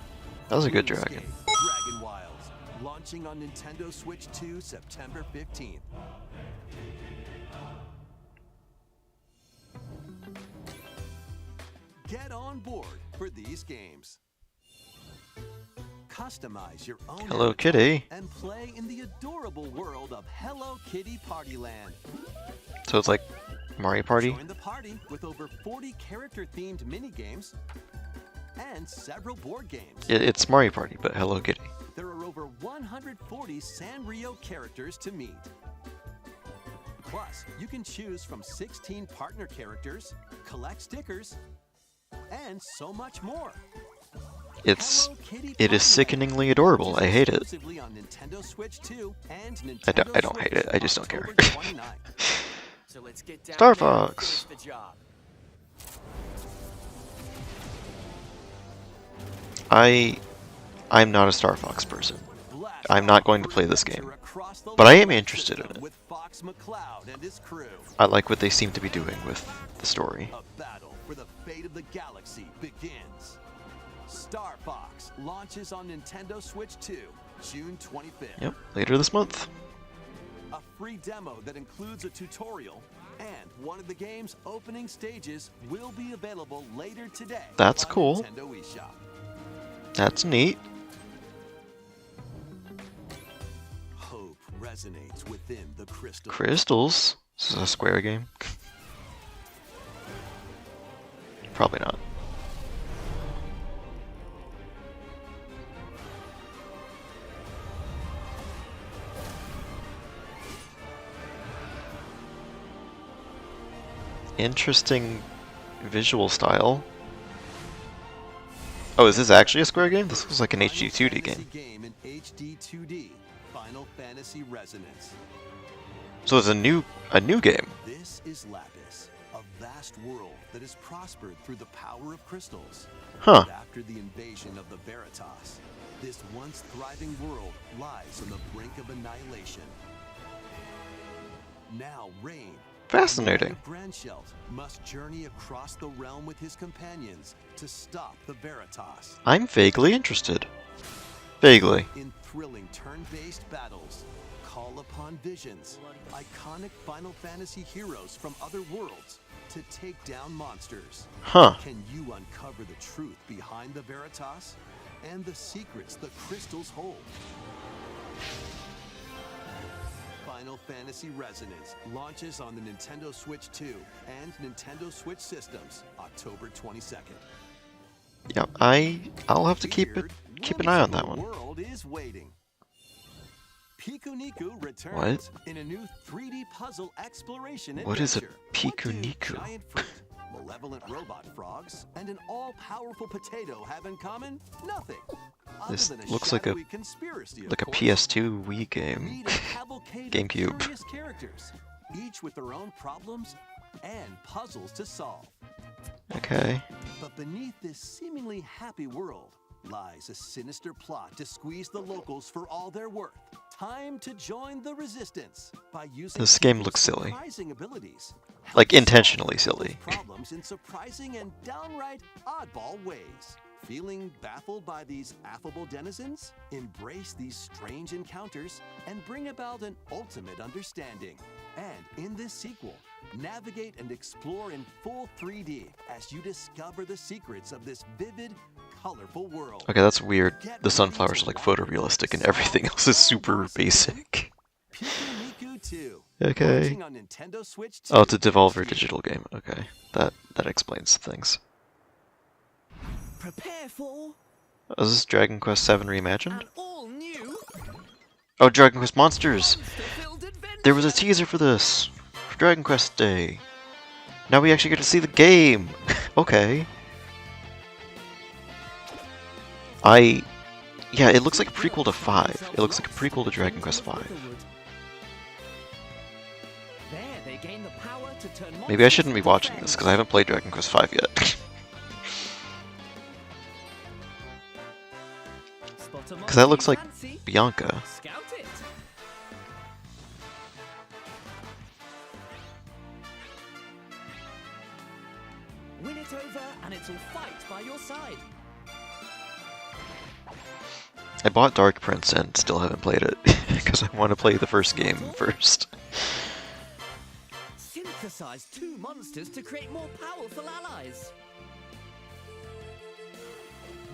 That was a good RuneScape dragon. Dragon Wilds, launching on Nintendo Switch 2 September 15th. Get on board for these games. Customize your own Hello avatar Kitty. and play in the adorable world of Hello Kitty Partyland. So it's like Mario Party? Join the party with over 40 character-themed mini-games and several board games. It's Mario Party, but Hello Kitty. There are over 140 Sanrio characters to meet. Plus, you can choose from 16 partner characters, collect stickers, and so much more. It is sickeningly adorable. I hate it. Exclusively on Nintendo Switch 2 and I Nintendo don't hate it. I just don't care. October 29th. So let's get down Star there and Fox. finish the job. I'm not a Star Fox person. I'm not going to play this game. But I am interested in it. With Fox McCloud and his crew. I like what they seem to be doing with the story. A battle for the fate of the galaxy begins. Star Fox launches on Nintendo Switch 2, June 25th. Yep, later this month. A free demo that includes a tutorial and one of the game's opening stages will be available later today. That's on cool. Nintendo eShop. That's neat. Hope resonates within the crystal. Crystals? This is a Square game? Probably not. Interesting visual style. Oh, is this actually a Square game? This was like an HD 2D game. Game in HD 2D, Final Fantasy Resonance. So it's a new game. This is Lapis, a vast world that has prospered through the power of crystals. Huh. But after the invasion of the Veritas, this once thriving world lies on the brink of annihilation. Now Rain, Fascinating. Grandshelt, must journey across the realm with his companions to stop the Veritas. I'm vaguely interested. Vaguely. In thrilling turn-based battles, call upon visions, iconic Final Fantasy heroes from other worlds to take down monsters. Huh. Can you uncover the truth behind the Veritas and the secrets the crystals hold? Final Fantasy Resonance launches on the Nintendo Switch 2 and Nintendo Switch systems October 22nd. Yeah, I'll have to keep an eye on that one. The world is waiting. Pikuniku returns in a new 3D puzzle exploration adventure. What is a Pikuniku? Giant fruit, malevolent robot frogs, and an all-powerful potato have in common nothing. This looks like a PS2 Wii game. GameCube. Characters, each with their own problems and puzzles to solve. Okay. But beneath this seemingly happy world lies a sinister plot to squeeze the locals for all they're worth. Time to join the resistance by using This game looks silly. surprising abilities. Like intentionally silly. Problems in surprising and downright oddball ways. Feeling baffled by these affable denizens? Embrace these strange encounters and bring about an ultimate understanding. And in this sequel, navigate and explore in full 3D as you discover the secrets of this vivid, colorful world. Okay, that's weird. The sunflowers are like photorealistic and everything else is super basic. Okay. Oh, it's a Devolver Digital game. Okay, that explains things. Prepare for Oh, is this Dragon Quest VII Reimagined? Oh, Dragon Quest Monsters! There was a teaser for this! For Dragon Quest Day! Now we actually get to see the game! Okay. Yeah, it looks like a prequel to 5. It looks like a prequel to Dragon Quest V. Maybe I shouldn't be watching this, because I haven't played Dragon Quest V yet. Because that looks like Bianca. Win it over and it'll fight by your side. I bought Dark Prince and still haven't played it, because I want to play the first game first. Synthesize 2 monsters to create more powerful allies.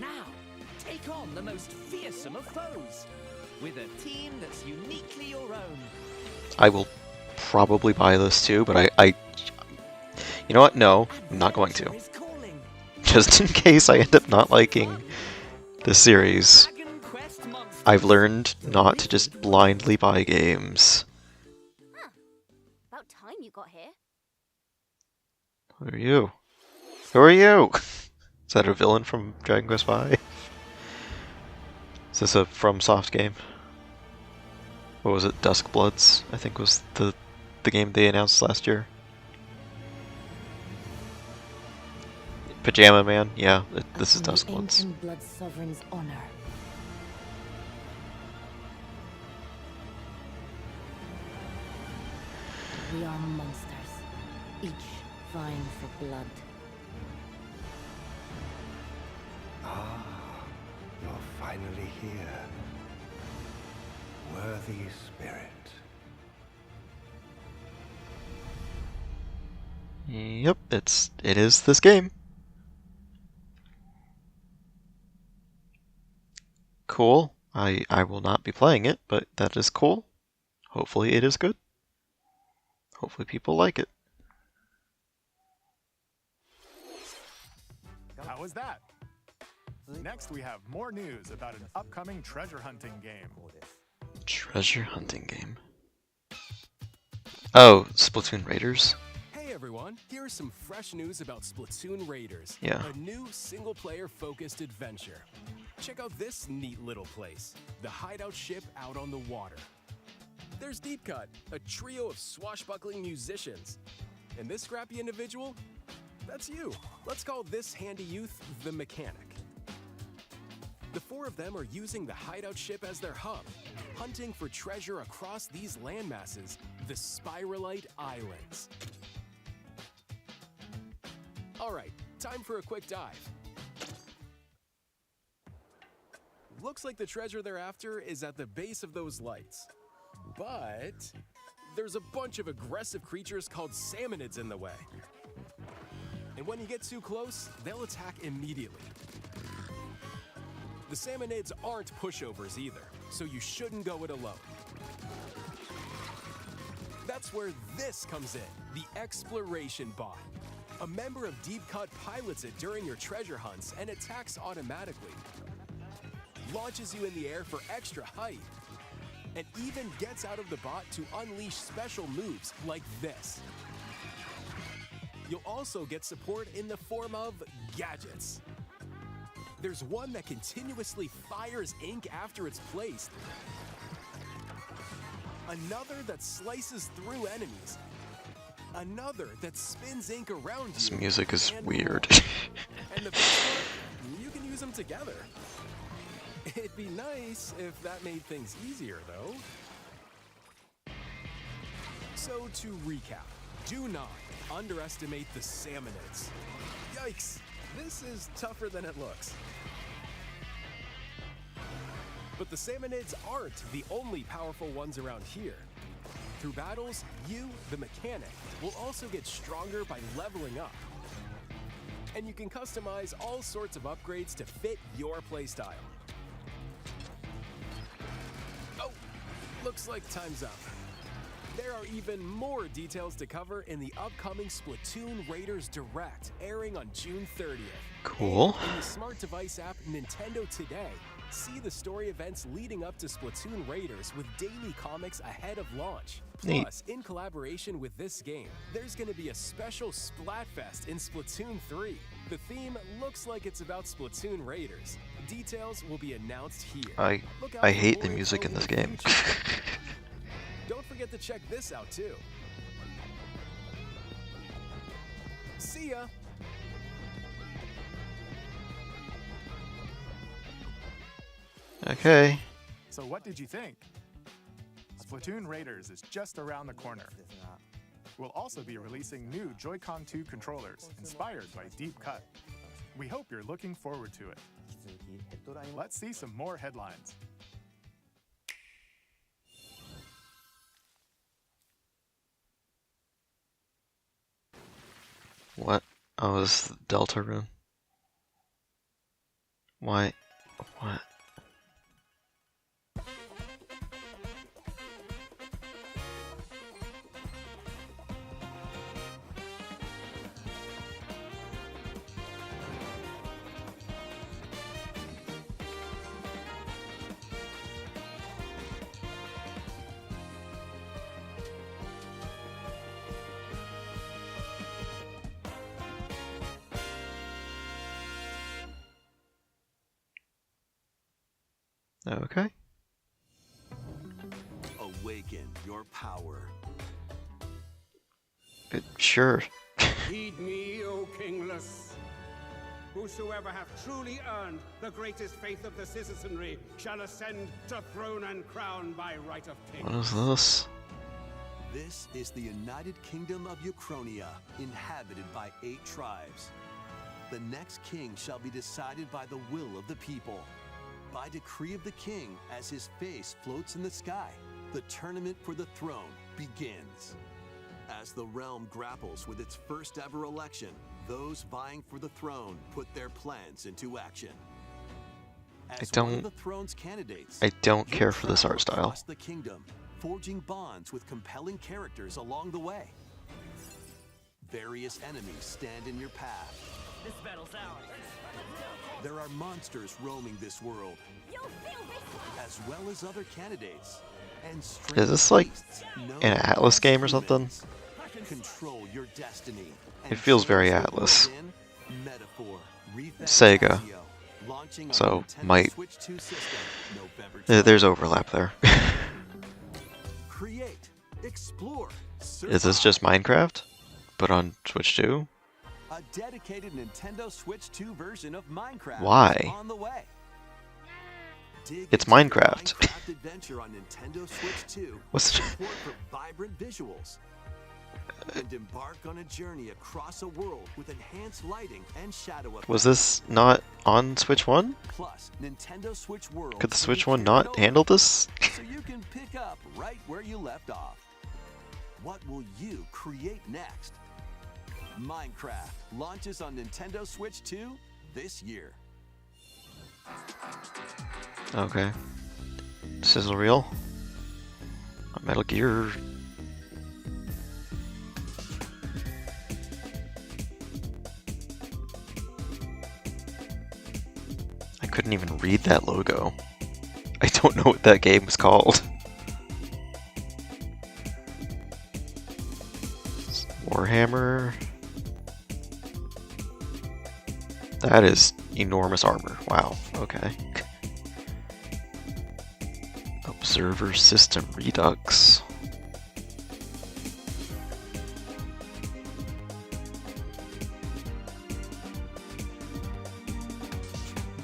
Now, take on the most fearsome of foes, with a team that's uniquely your own. I will probably buy this too, but I you know what? No, I'm not going to. Just in case I end up not liking the series, I've learned not to just blindly buy games. Huh. About time you got here. Who are you? Who are you? Is that a villain from Dragon Quest V? Is this a FromSoft game? What was it? Dusk Bloods, I think was the game they announced last year. Pajama Man? Yeah, this is Dusk Bloods. Ancient Blood Sovereign's honor. We are monsters, each vying for blood. Ah, you're finally here. Worthy spirit. Yep, it is this game. Cool. I will not be playing it, but that is cool. Hopefully it is good. Hopefully people like it. How was that? Next, we have more news about an upcoming treasure hunting game. Treasure hunting game. Oh, Splatoon Raiders? Hey everyone, here's some fresh news about Splatoon Raiders, Yeah. a new single-player focused adventure. Check out this neat little place, the hideout ship out on the water. There's Deep Cut, a trio of swashbuckling musicians. And this scrappy individual? That's you. Let's call this handy youth the Mechanic. The 4 of them are using the hideout ship as their hub, hunting for treasure across these landmasses, the Spiralite Islands. Alright, time for a quick dive. Looks like the treasure they're after is at the base of those lights. But there's a bunch of aggressive creatures called salmonids in the way. And when you get too close, they'll attack immediately. The salmonids aren't pushovers either, so you shouldn't go it alone. That's where this comes in, the Exploration Bot. A member of Deep Cut pilots it during your treasure hunts and attacks automatically. Launches you in the air for extra height. And even gets out of the bot to unleash special moves like this. You'll also get support in the form of gadgets. There's one that continuously fires ink after it's placed. Another that slices through enemies. Another that spins ink around you. This music is weird. And the best part, you can use them together. It'd be nice if that made things easier, though. So to recap, do not underestimate the Salmonids. Yikes, this is tougher than it looks. But the Salmonids aren't the only powerful ones around here. Through battles, you, the mechanic, will also get stronger by leveling up. And you can customize all sorts of upgrades to fit your playstyle. Oh, looks like time's up. There are even more details to cover in the upcoming Splatoon Raiders Direct, airing on June 30th. Cool. And in the smart device app Nintendo Today, see the story events leading up to Splatoon Raiders with daily comics ahead of launch. Neat. Plus, in collaboration with this game, there's going to be a special Splatfest in Splatoon 3. The theme looks like it's about Splatoon Raiders. Details will be announced here. I hate the music in this game. Don't forget to check this out too. See ya! Okay. So what did you think? Splatoon Raiders is just around the corner. We'll also be releasing new Joy-Con 2 controllers inspired by Deep Cut. We hope you're looking forward to it. Let's see some more headlines. What? Oh, this is the Delta Rune. Why? What? Okay. Awaken your power. Sure. Heed me, O kingless. Whosoever hath truly earned the greatest faith of the citizenry shall ascend to throne and crown by right of king. What is this? This is the United Kingdom of Uchronia, inhabited by 8 tribes. The next king shall be decided by the will of the people. By decree of the king, as his face floats in the sky, the tournament for the throne begins. As the realm grapples with its first ever election, those vying for the throne put their plans into action. As one of the throne's candidates, I don't you'll care for this travel art style. across the kingdom, forging bonds with compelling characters along the way. Various enemies stand in your path. This battle's ours. There are monsters roaming this world, as well as other candidates. And Is this like known an Atlas game or something? Control your destiny. It feels very Atlas. Metaphor, Sega. launching on So Nintendo might. Switch 2 system, November There's overlap there. Create, explore, Is this just Minecraft? But on Switch 2? a dedicated Nintendo Switch 2 version of Minecraft Why? is on the way. Dig It's into the Minecraft. Minecraft adventure on Nintendo Switch 2 What's with support for vibrant visuals. And embark on a journey across a world with enhanced lighting and shadow effects. Was this not on Switch 1? Plus, Nintendo Switch World. Could the Switch 1 not handle this? So you can pick up right where you left off. What will you create next? Minecraft launches on Nintendo Switch 2 this year. Okay. Sizzle reel. Metal Gear couldn't even read that logo. I don't know what that game is called. Warhammer. That is enormous armor. Wow, okay. Observer System Redux.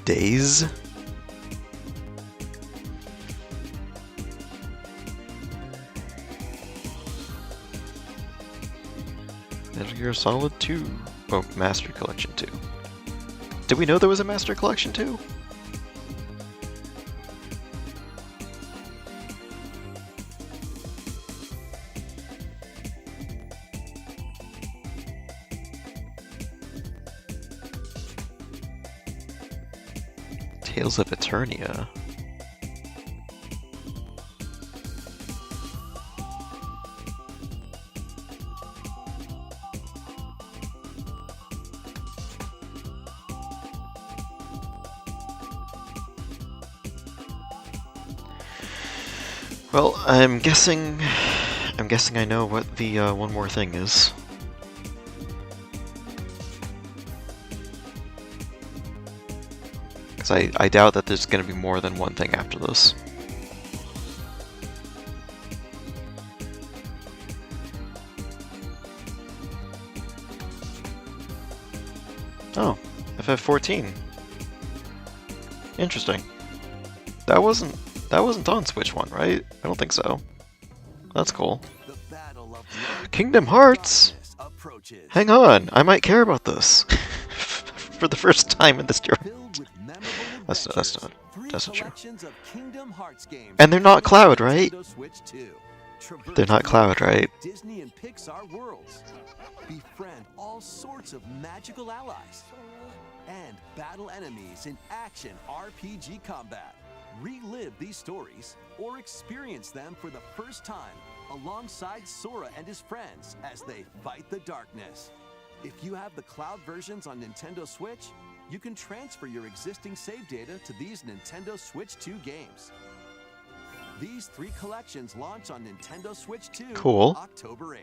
Days? Metal Gear Solid 2. Oh, Master Collection 2. Did we know there was a Master Collection 2? Tales of Eternia. Well, I'm guessing I know what the one more thing is. Because I doubt that there's going to be more than one thing after this. Oh, FF14. Interesting. That wasn't on Switch 1, right? I don't think so. That's cool. Kingdom Hearts! Hang on, I might care about this. For the first time in this journey. That's not true. And they're not Cloud, right? They're not Cloud, right? Disney and Pixar worlds. Befriend all sorts of magical allies. And battle enemies in action RPG combat. Relive these stories or experience them for the first time alongside Sora and his friends as they fight the darkness. If you have the cloud versions on Nintendo Switch, you can transfer your existing save data to these Nintendo Switch 2 games. These 3 collections launch on Nintendo Switch 2 cool. October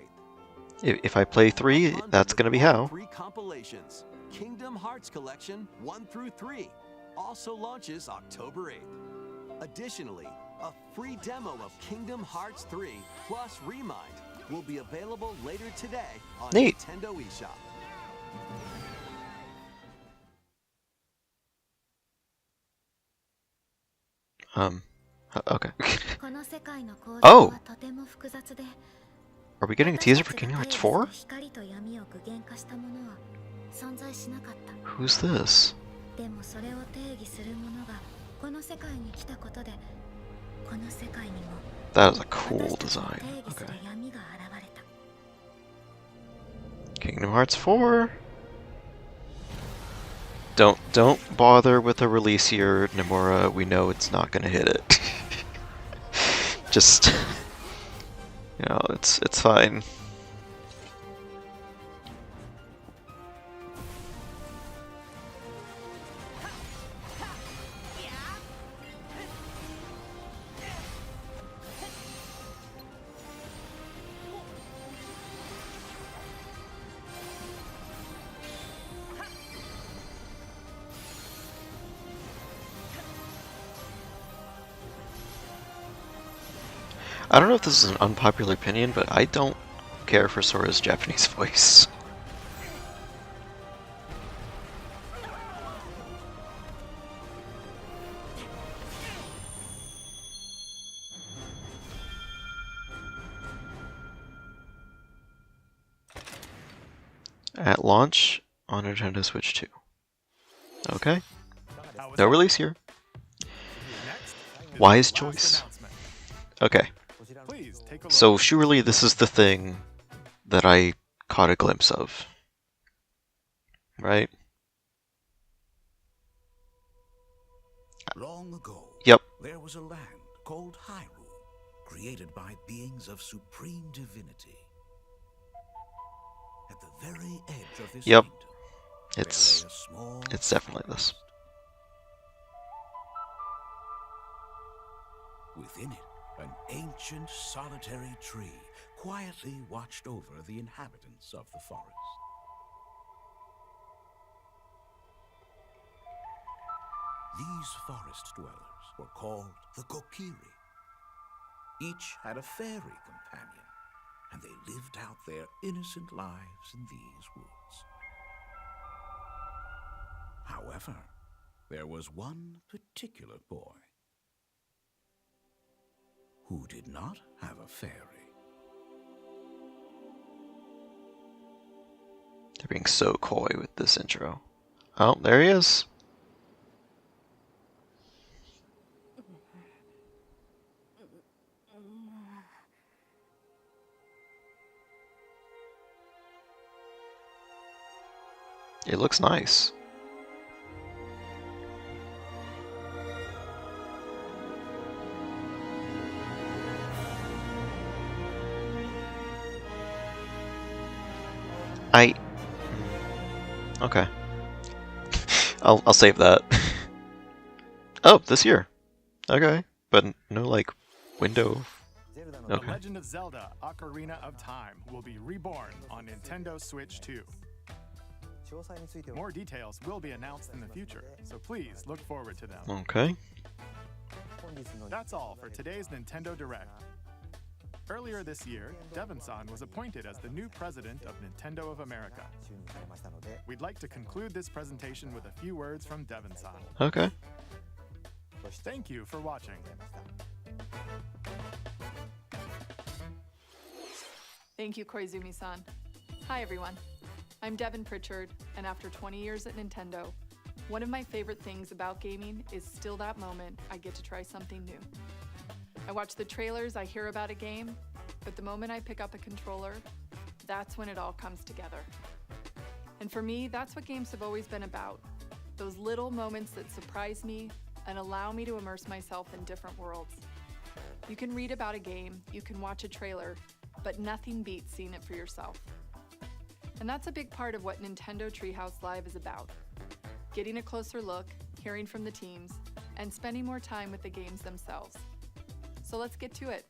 8th. If I play 3, that's gonna be how. 3 compilations. Kingdom Hearts Collection 1 through 3 also launches October 8th. Additionally, a free demo of Kingdom Hearts 3 plus Remind will be available later today on Neat. Nintendo eShop. Okay. Oh! Are we getting a teaser for Kingdom Hearts 4? Who's this? That is a cool design. Okay. Kingdom Hearts 4. Don't bother with a release here, Nomura. We know it's not gonna hit it. Just, you know, it's fine. I don't know if this is an unpopular opinion, but I don't care for Sora's Japanese voice. At launch on Nintendo Switch 2. Okay. No release here. Wise choice. Okay. So surely this is the thing that I caught a glimpse of. Right? Long ago, yep. There was a land called Hyrule, created by beings of supreme divinity. At the very edge of this yep. kingdom, It's definitely this. Within it, an ancient solitary tree quietly watched over the inhabitants of the forest. These forest dwellers were called the Kokiri. Each had a fairy companion, and they lived out their innocent lives in these woods. However, there was one particular boy who did not have a fairy. They're being so coy with this intro. Oh, there he is. It looks nice. Okay. I'll save that. Oh, this year. Okay, but no like window. The Okay. Legend of Zelda: Ocarina of Time will be reborn on Nintendo Switch 2. More details will be announced in the future, so please look forward to them. Okay. That's all for today's Nintendo Direct. Earlier this year, Devon-san was appointed as the new president of Nintendo of America. We'd like to conclude this presentation with a few words from Devon-san. Okay. Thank you for watching. Thank you, Koizumi-san. Hi, everyone. I'm Devin Pritchard, and after 20 years at Nintendo, one of my favorite things about gaming is still that moment I get to try something new. I watch the trailers, I hear about a game, but the moment I pick up a controller, that's when it all comes together. And for me, that's what games have always been about. Those little moments that surprise me and allow me to immerse myself in different worlds. You can read about a game, you can watch a trailer, but nothing beats seeing it for yourself. And that's a big part of what Nintendo Treehouse Live is about. Getting a closer look, hearing from the teams, and spending more time with the games themselves. So let's get to it.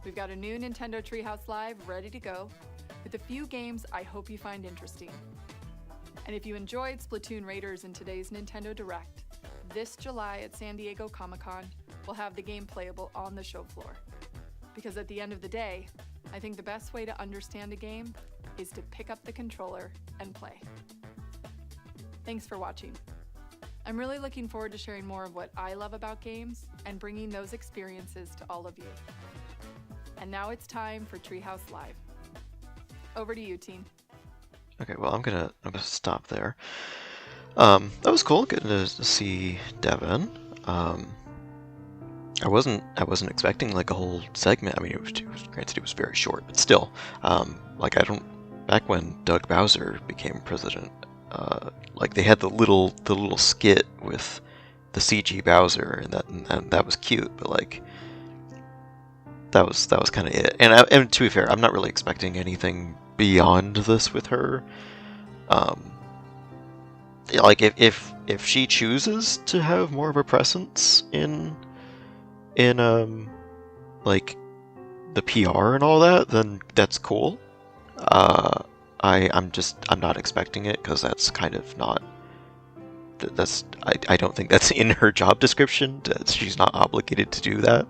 We've got a new Nintendo Treehouse Live ready to go, with a few games I hope you find interesting. And if you enjoyed Splatoon Raiders in today's Nintendo Direct, this July at San Diego Comic-Con, we'll have the game playable on the show floor. Because at the end of the day, I think the best way to understand a game is to pick up the controller and play. Thanks for watching. I'm really looking forward to sharing more of what I love about games and bringing those experiences to all of you. And now it's time for Treehouse Live. Over to you, team. Okay, well I'm gonna stop there. That was cool getting to see Devin. I wasn't expecting like a whole segment. I mean, it was granted it was very short, but still, like back when Doug Bowser became president, like they had the little skit with the CG Bowser, and that was cute, but like that was kind of it. And to be fair, I'm not really expecting anything beyond this with her. Like if she chooses to have more of a presence in like the PR and all that, then that's cool. I'm not expecting it because that's kind of not. I don't think that's in her job description. She's not obligated to do that.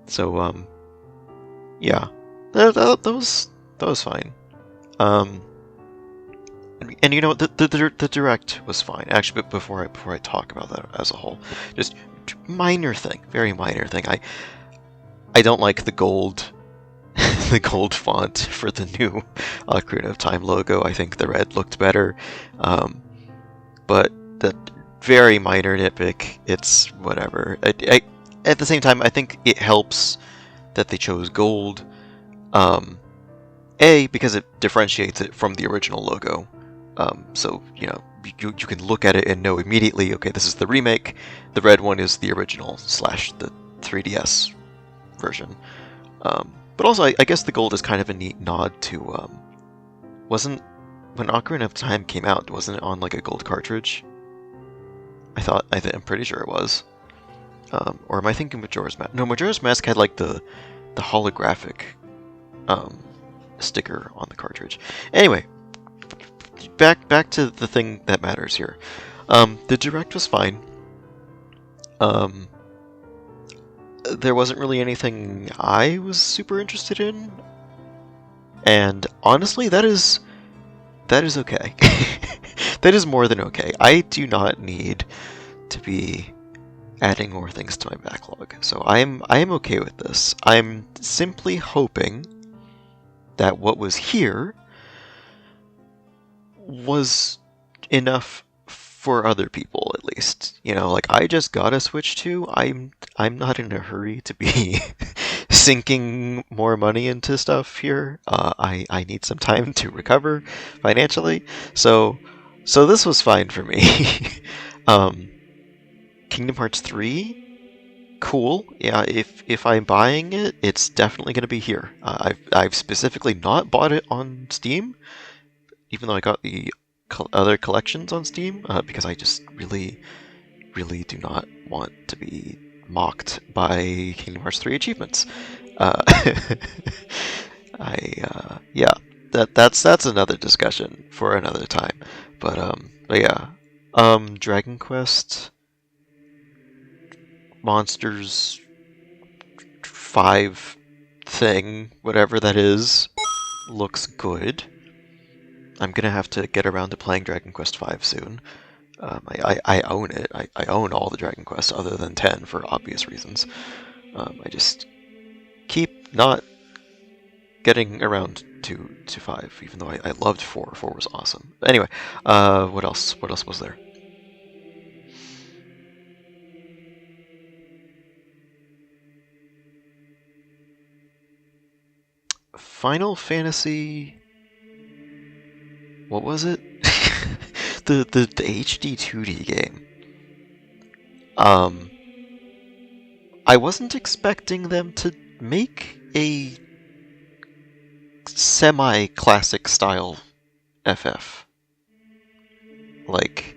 So yeah, that was fine. And you know the direct was fine. Actually, but before I talk about that as a whole, just minor thing, very minor thing. I don't like the gold the gold font for the new Ocarina of Time logo. I think the red looked better. But the very minor nitpick. It's whatever. At the same time, I think it helps that they chose gold. Because it differentiates it from the original logo. So, you know, you can look at it and know immediately, okay, this is the remake, the red one is the original / the 3DS version. But also, I guess the gold is kind of a neat nod to, when Ocarina of Time came out, wasn't it on like a gold cartridge? I'm pretty sure it was. Or am I thinking Majora's Mask? No, Majora's Mask had like the holographic sticker on the cartridge. Anyway, back to the thing that matters here. The Direct was fine. There wasn't really anything I was super interested in, and honestly, that is okay. That is more than okay. I do not need to be adding more things to my backlog, so I am okay with this. I'm simply hoping that what was here was enough for other people, at least. You know, like, I just got a Switch 2. I'm not in a hurry to be sinking more money into stuff here. I need some time to recover financially, so this was fine for me. Kingdom Hearts 3, cool. Yeah, if I'm buying it, it's definitely going to be here. I've specifically not bought it on Steam, even though I got the other collections on Steam, because I just really do not want to be mocked by Kingdom Hearts 3 achievements. Yeah, that's another discussion for another time. But yeah, Dragon Quest Monsters 5 thing, whatever that is, looks good. I'm gonna have to get around to playing Dragon Quest V soon. I own it. I own all the Dragon Quests other than 10 for obvious reasons. I just keep not getting around to 5, even though I loved 4. 4 was awesome. But anyway, what else? What else was there? Final Fantasy... What was it? the HD 2D game. I wasn't expecting them to make a semi-classic style FF. Like,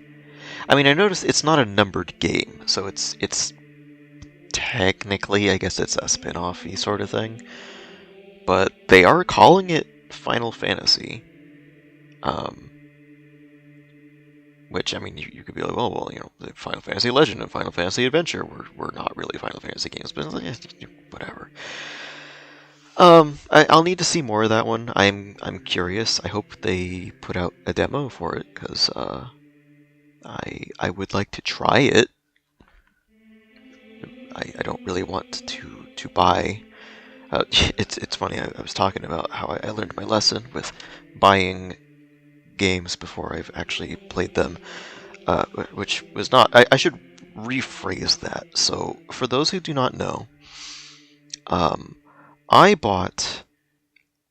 I mean, I noticed it's not a numbered game, so it's technically, I guess it's a spin-off-y sort of thing. But they are calling it Final Fantasy. Which, I mean, you could be like, well, you know, Final Fantasy Legend and Final Fantasy Adventure were not really Final Fantasy games, but whatever. I'll need to see more of that one. I'm curious. I hope they put out a demo for it, because I would like to try it. I don't really want to buy. It's funny. I was talking about how I learned my lesson with buying games before I've actually played them, which was not... I should rephrase that. So, for those who do not know, I bought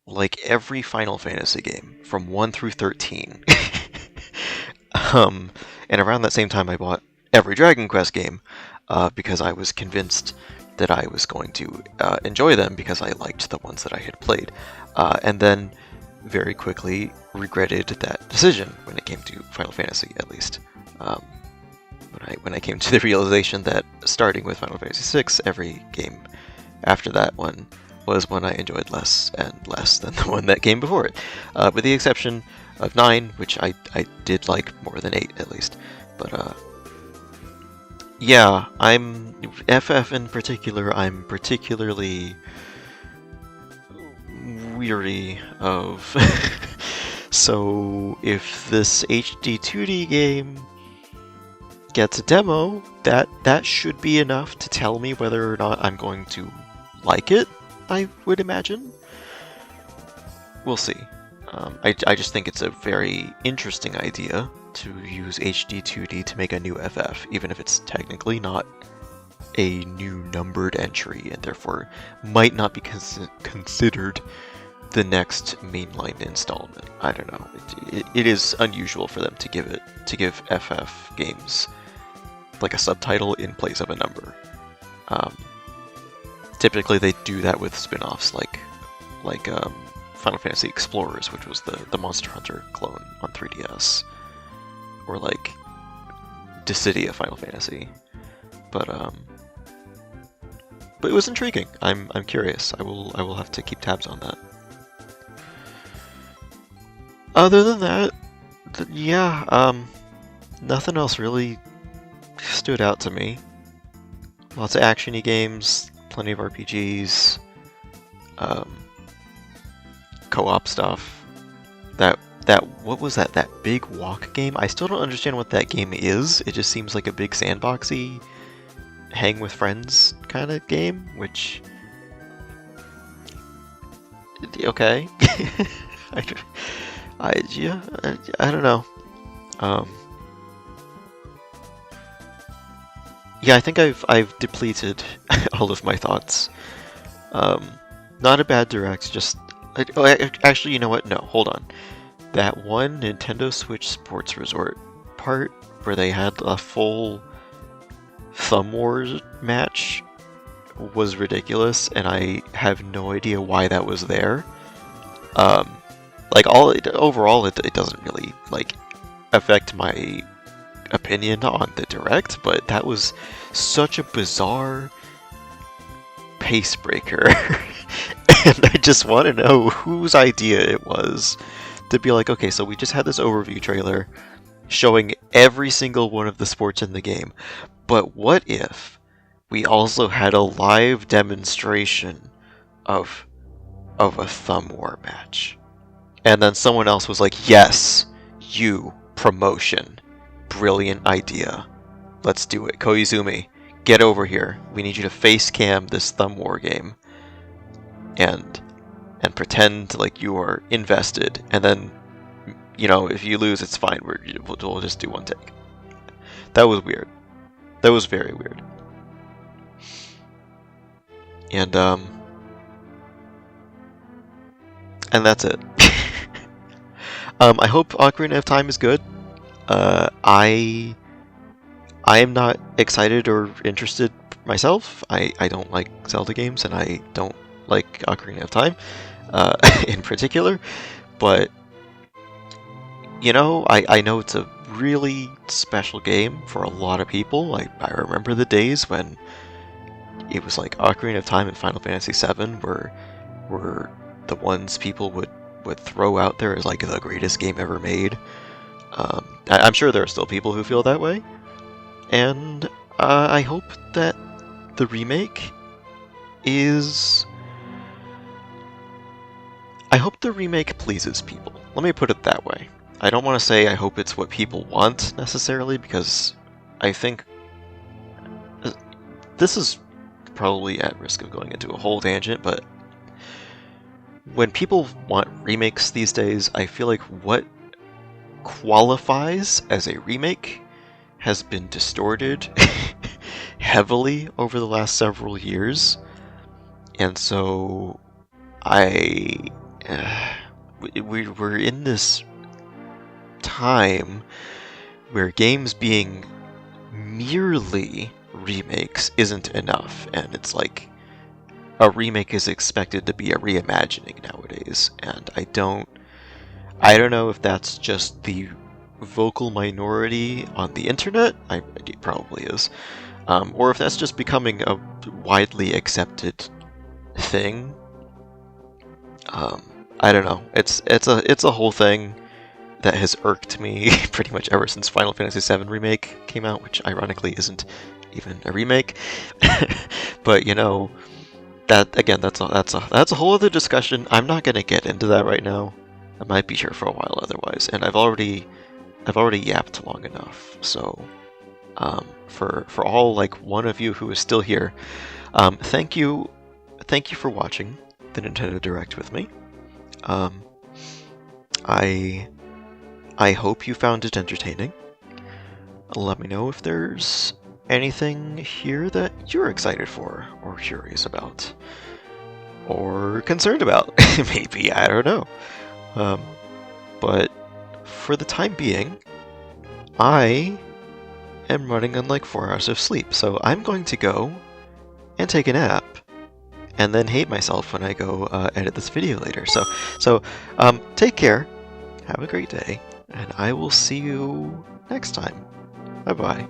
like every Final Fantasy game from 1 through 13. And around that same time I bought every Dragon Quest game, because I was convinced that I was going to enjoy them because I liked the ones that I had played. And then very quickly regretted that decision when it came to Final Fantasy, at least. When I came to the realization that starting with Final Fantasy VI, every game after that one was one I enjoyed less and less than the one that came before it. With the exception of 9, which I did like more than 8, at least. But, yeah, FF in particular, I'm particularly weary of. So if this HD 2D game gets a demo, that should be enough to tell me whether or not I'm going to like it, I would imagine. We'll see. I just think it's a very interesting idea to use HD 2D to make a new FF, even if it's technically not a new numbered entry, and therefore might not be considered the next mainline installment. I don't know. It is unusual for them to give FF games like a subtitle in place of a number. Typically they do that with spin-offs like Final Fantasy Explorers, which was the Monster Hunter clone on 3DS, or like Dissidia Final Fantasy. But it was intriguing. I'm curious. I will have to keep tabs on that. Other than that, yeah, nothing else really stood out to me. Lots of actiony games, plenty of RPGs, co-op stuff. What was that? That big walk game? I still don't understand what that game is. It just seems like a big sandboxy, hang with friends kind of game, which... Okay. I don't know. Yeah, I think I've depleted all of my thoughts. Not a bad direct, just... actually, you know what? No, hold on. That one Nintendo Switch Sports Resort part where they had a full Thumb Wars match was ridiculous, and I have no idea why that was there. Like overall, it doesn't really like affect my opinion on the direct, but that was such a bizarre pace breaker. And I just want to know whose idea it was to be like, okay, so we just had this overview trailer showing every single one of the sports in the game, but what if we also had a live demonstration of a Thumb War match? And then someone else was like, yes, you, promotion, brilliant idea. Let's do it. Koizumi, get over here. We need you to face cam this Thumb War game. And pretend like you are invested. And then, you know, if you lose, it's fine. We'll just do one take. That was weird. That was very weird. And that's it. I hope Ocarina of Time is good. I am not excited or interested myself. I don't like Zelda games, and I don't like Ocarina of Time in particular. But, you know, I know it's a really special game for a lot of people. I remember the days when it was like Ocarina of Time and Final Fantasy VII were the ones people would throw out there as like the greatest game ever made. I'm sure there are still people who feel that way, and I hope that the remake is... I hope the remake pleases people. Let me put it that way. I don't want to say I hope it's what people want, necessarily, because I think... This is probably at risk of going into a whole tangent, but when people want remakes these days, I feel like what qualifies as a remake has been distorted heavily over the last several years. And so we're in this time where games being merely remakes isn't enough, and it's like a remake is expected to be a reimagining nowadays, and I don't know if that's just the vocal minority on the internet. It probably is, or if that's just becoming a widely accepted thing. I don't know. It's a whole thing that has irked me pretty much ever since Final Fantasy VII Remake came out, which ironically isn't even a remake. But you know, that again, that's a whole other discussion. I'm not gonna get into that right now. I might be here for a while otherwise, and I've already yapped long enough. So, for all like one of you who is still here, thank you for watching the Nintendo Direct with me. I hope you found it entertaining. Let me know if there's anything here that you're excited for, or curious about, or concerned about. Maybe, I don't know. But for the time being, I am running on like 4 hours of sleep, so I'm going to go and take a nap, and then hate myself when I go edit this video later. So take care, have a great day, and I will see you next time. Bye-bye.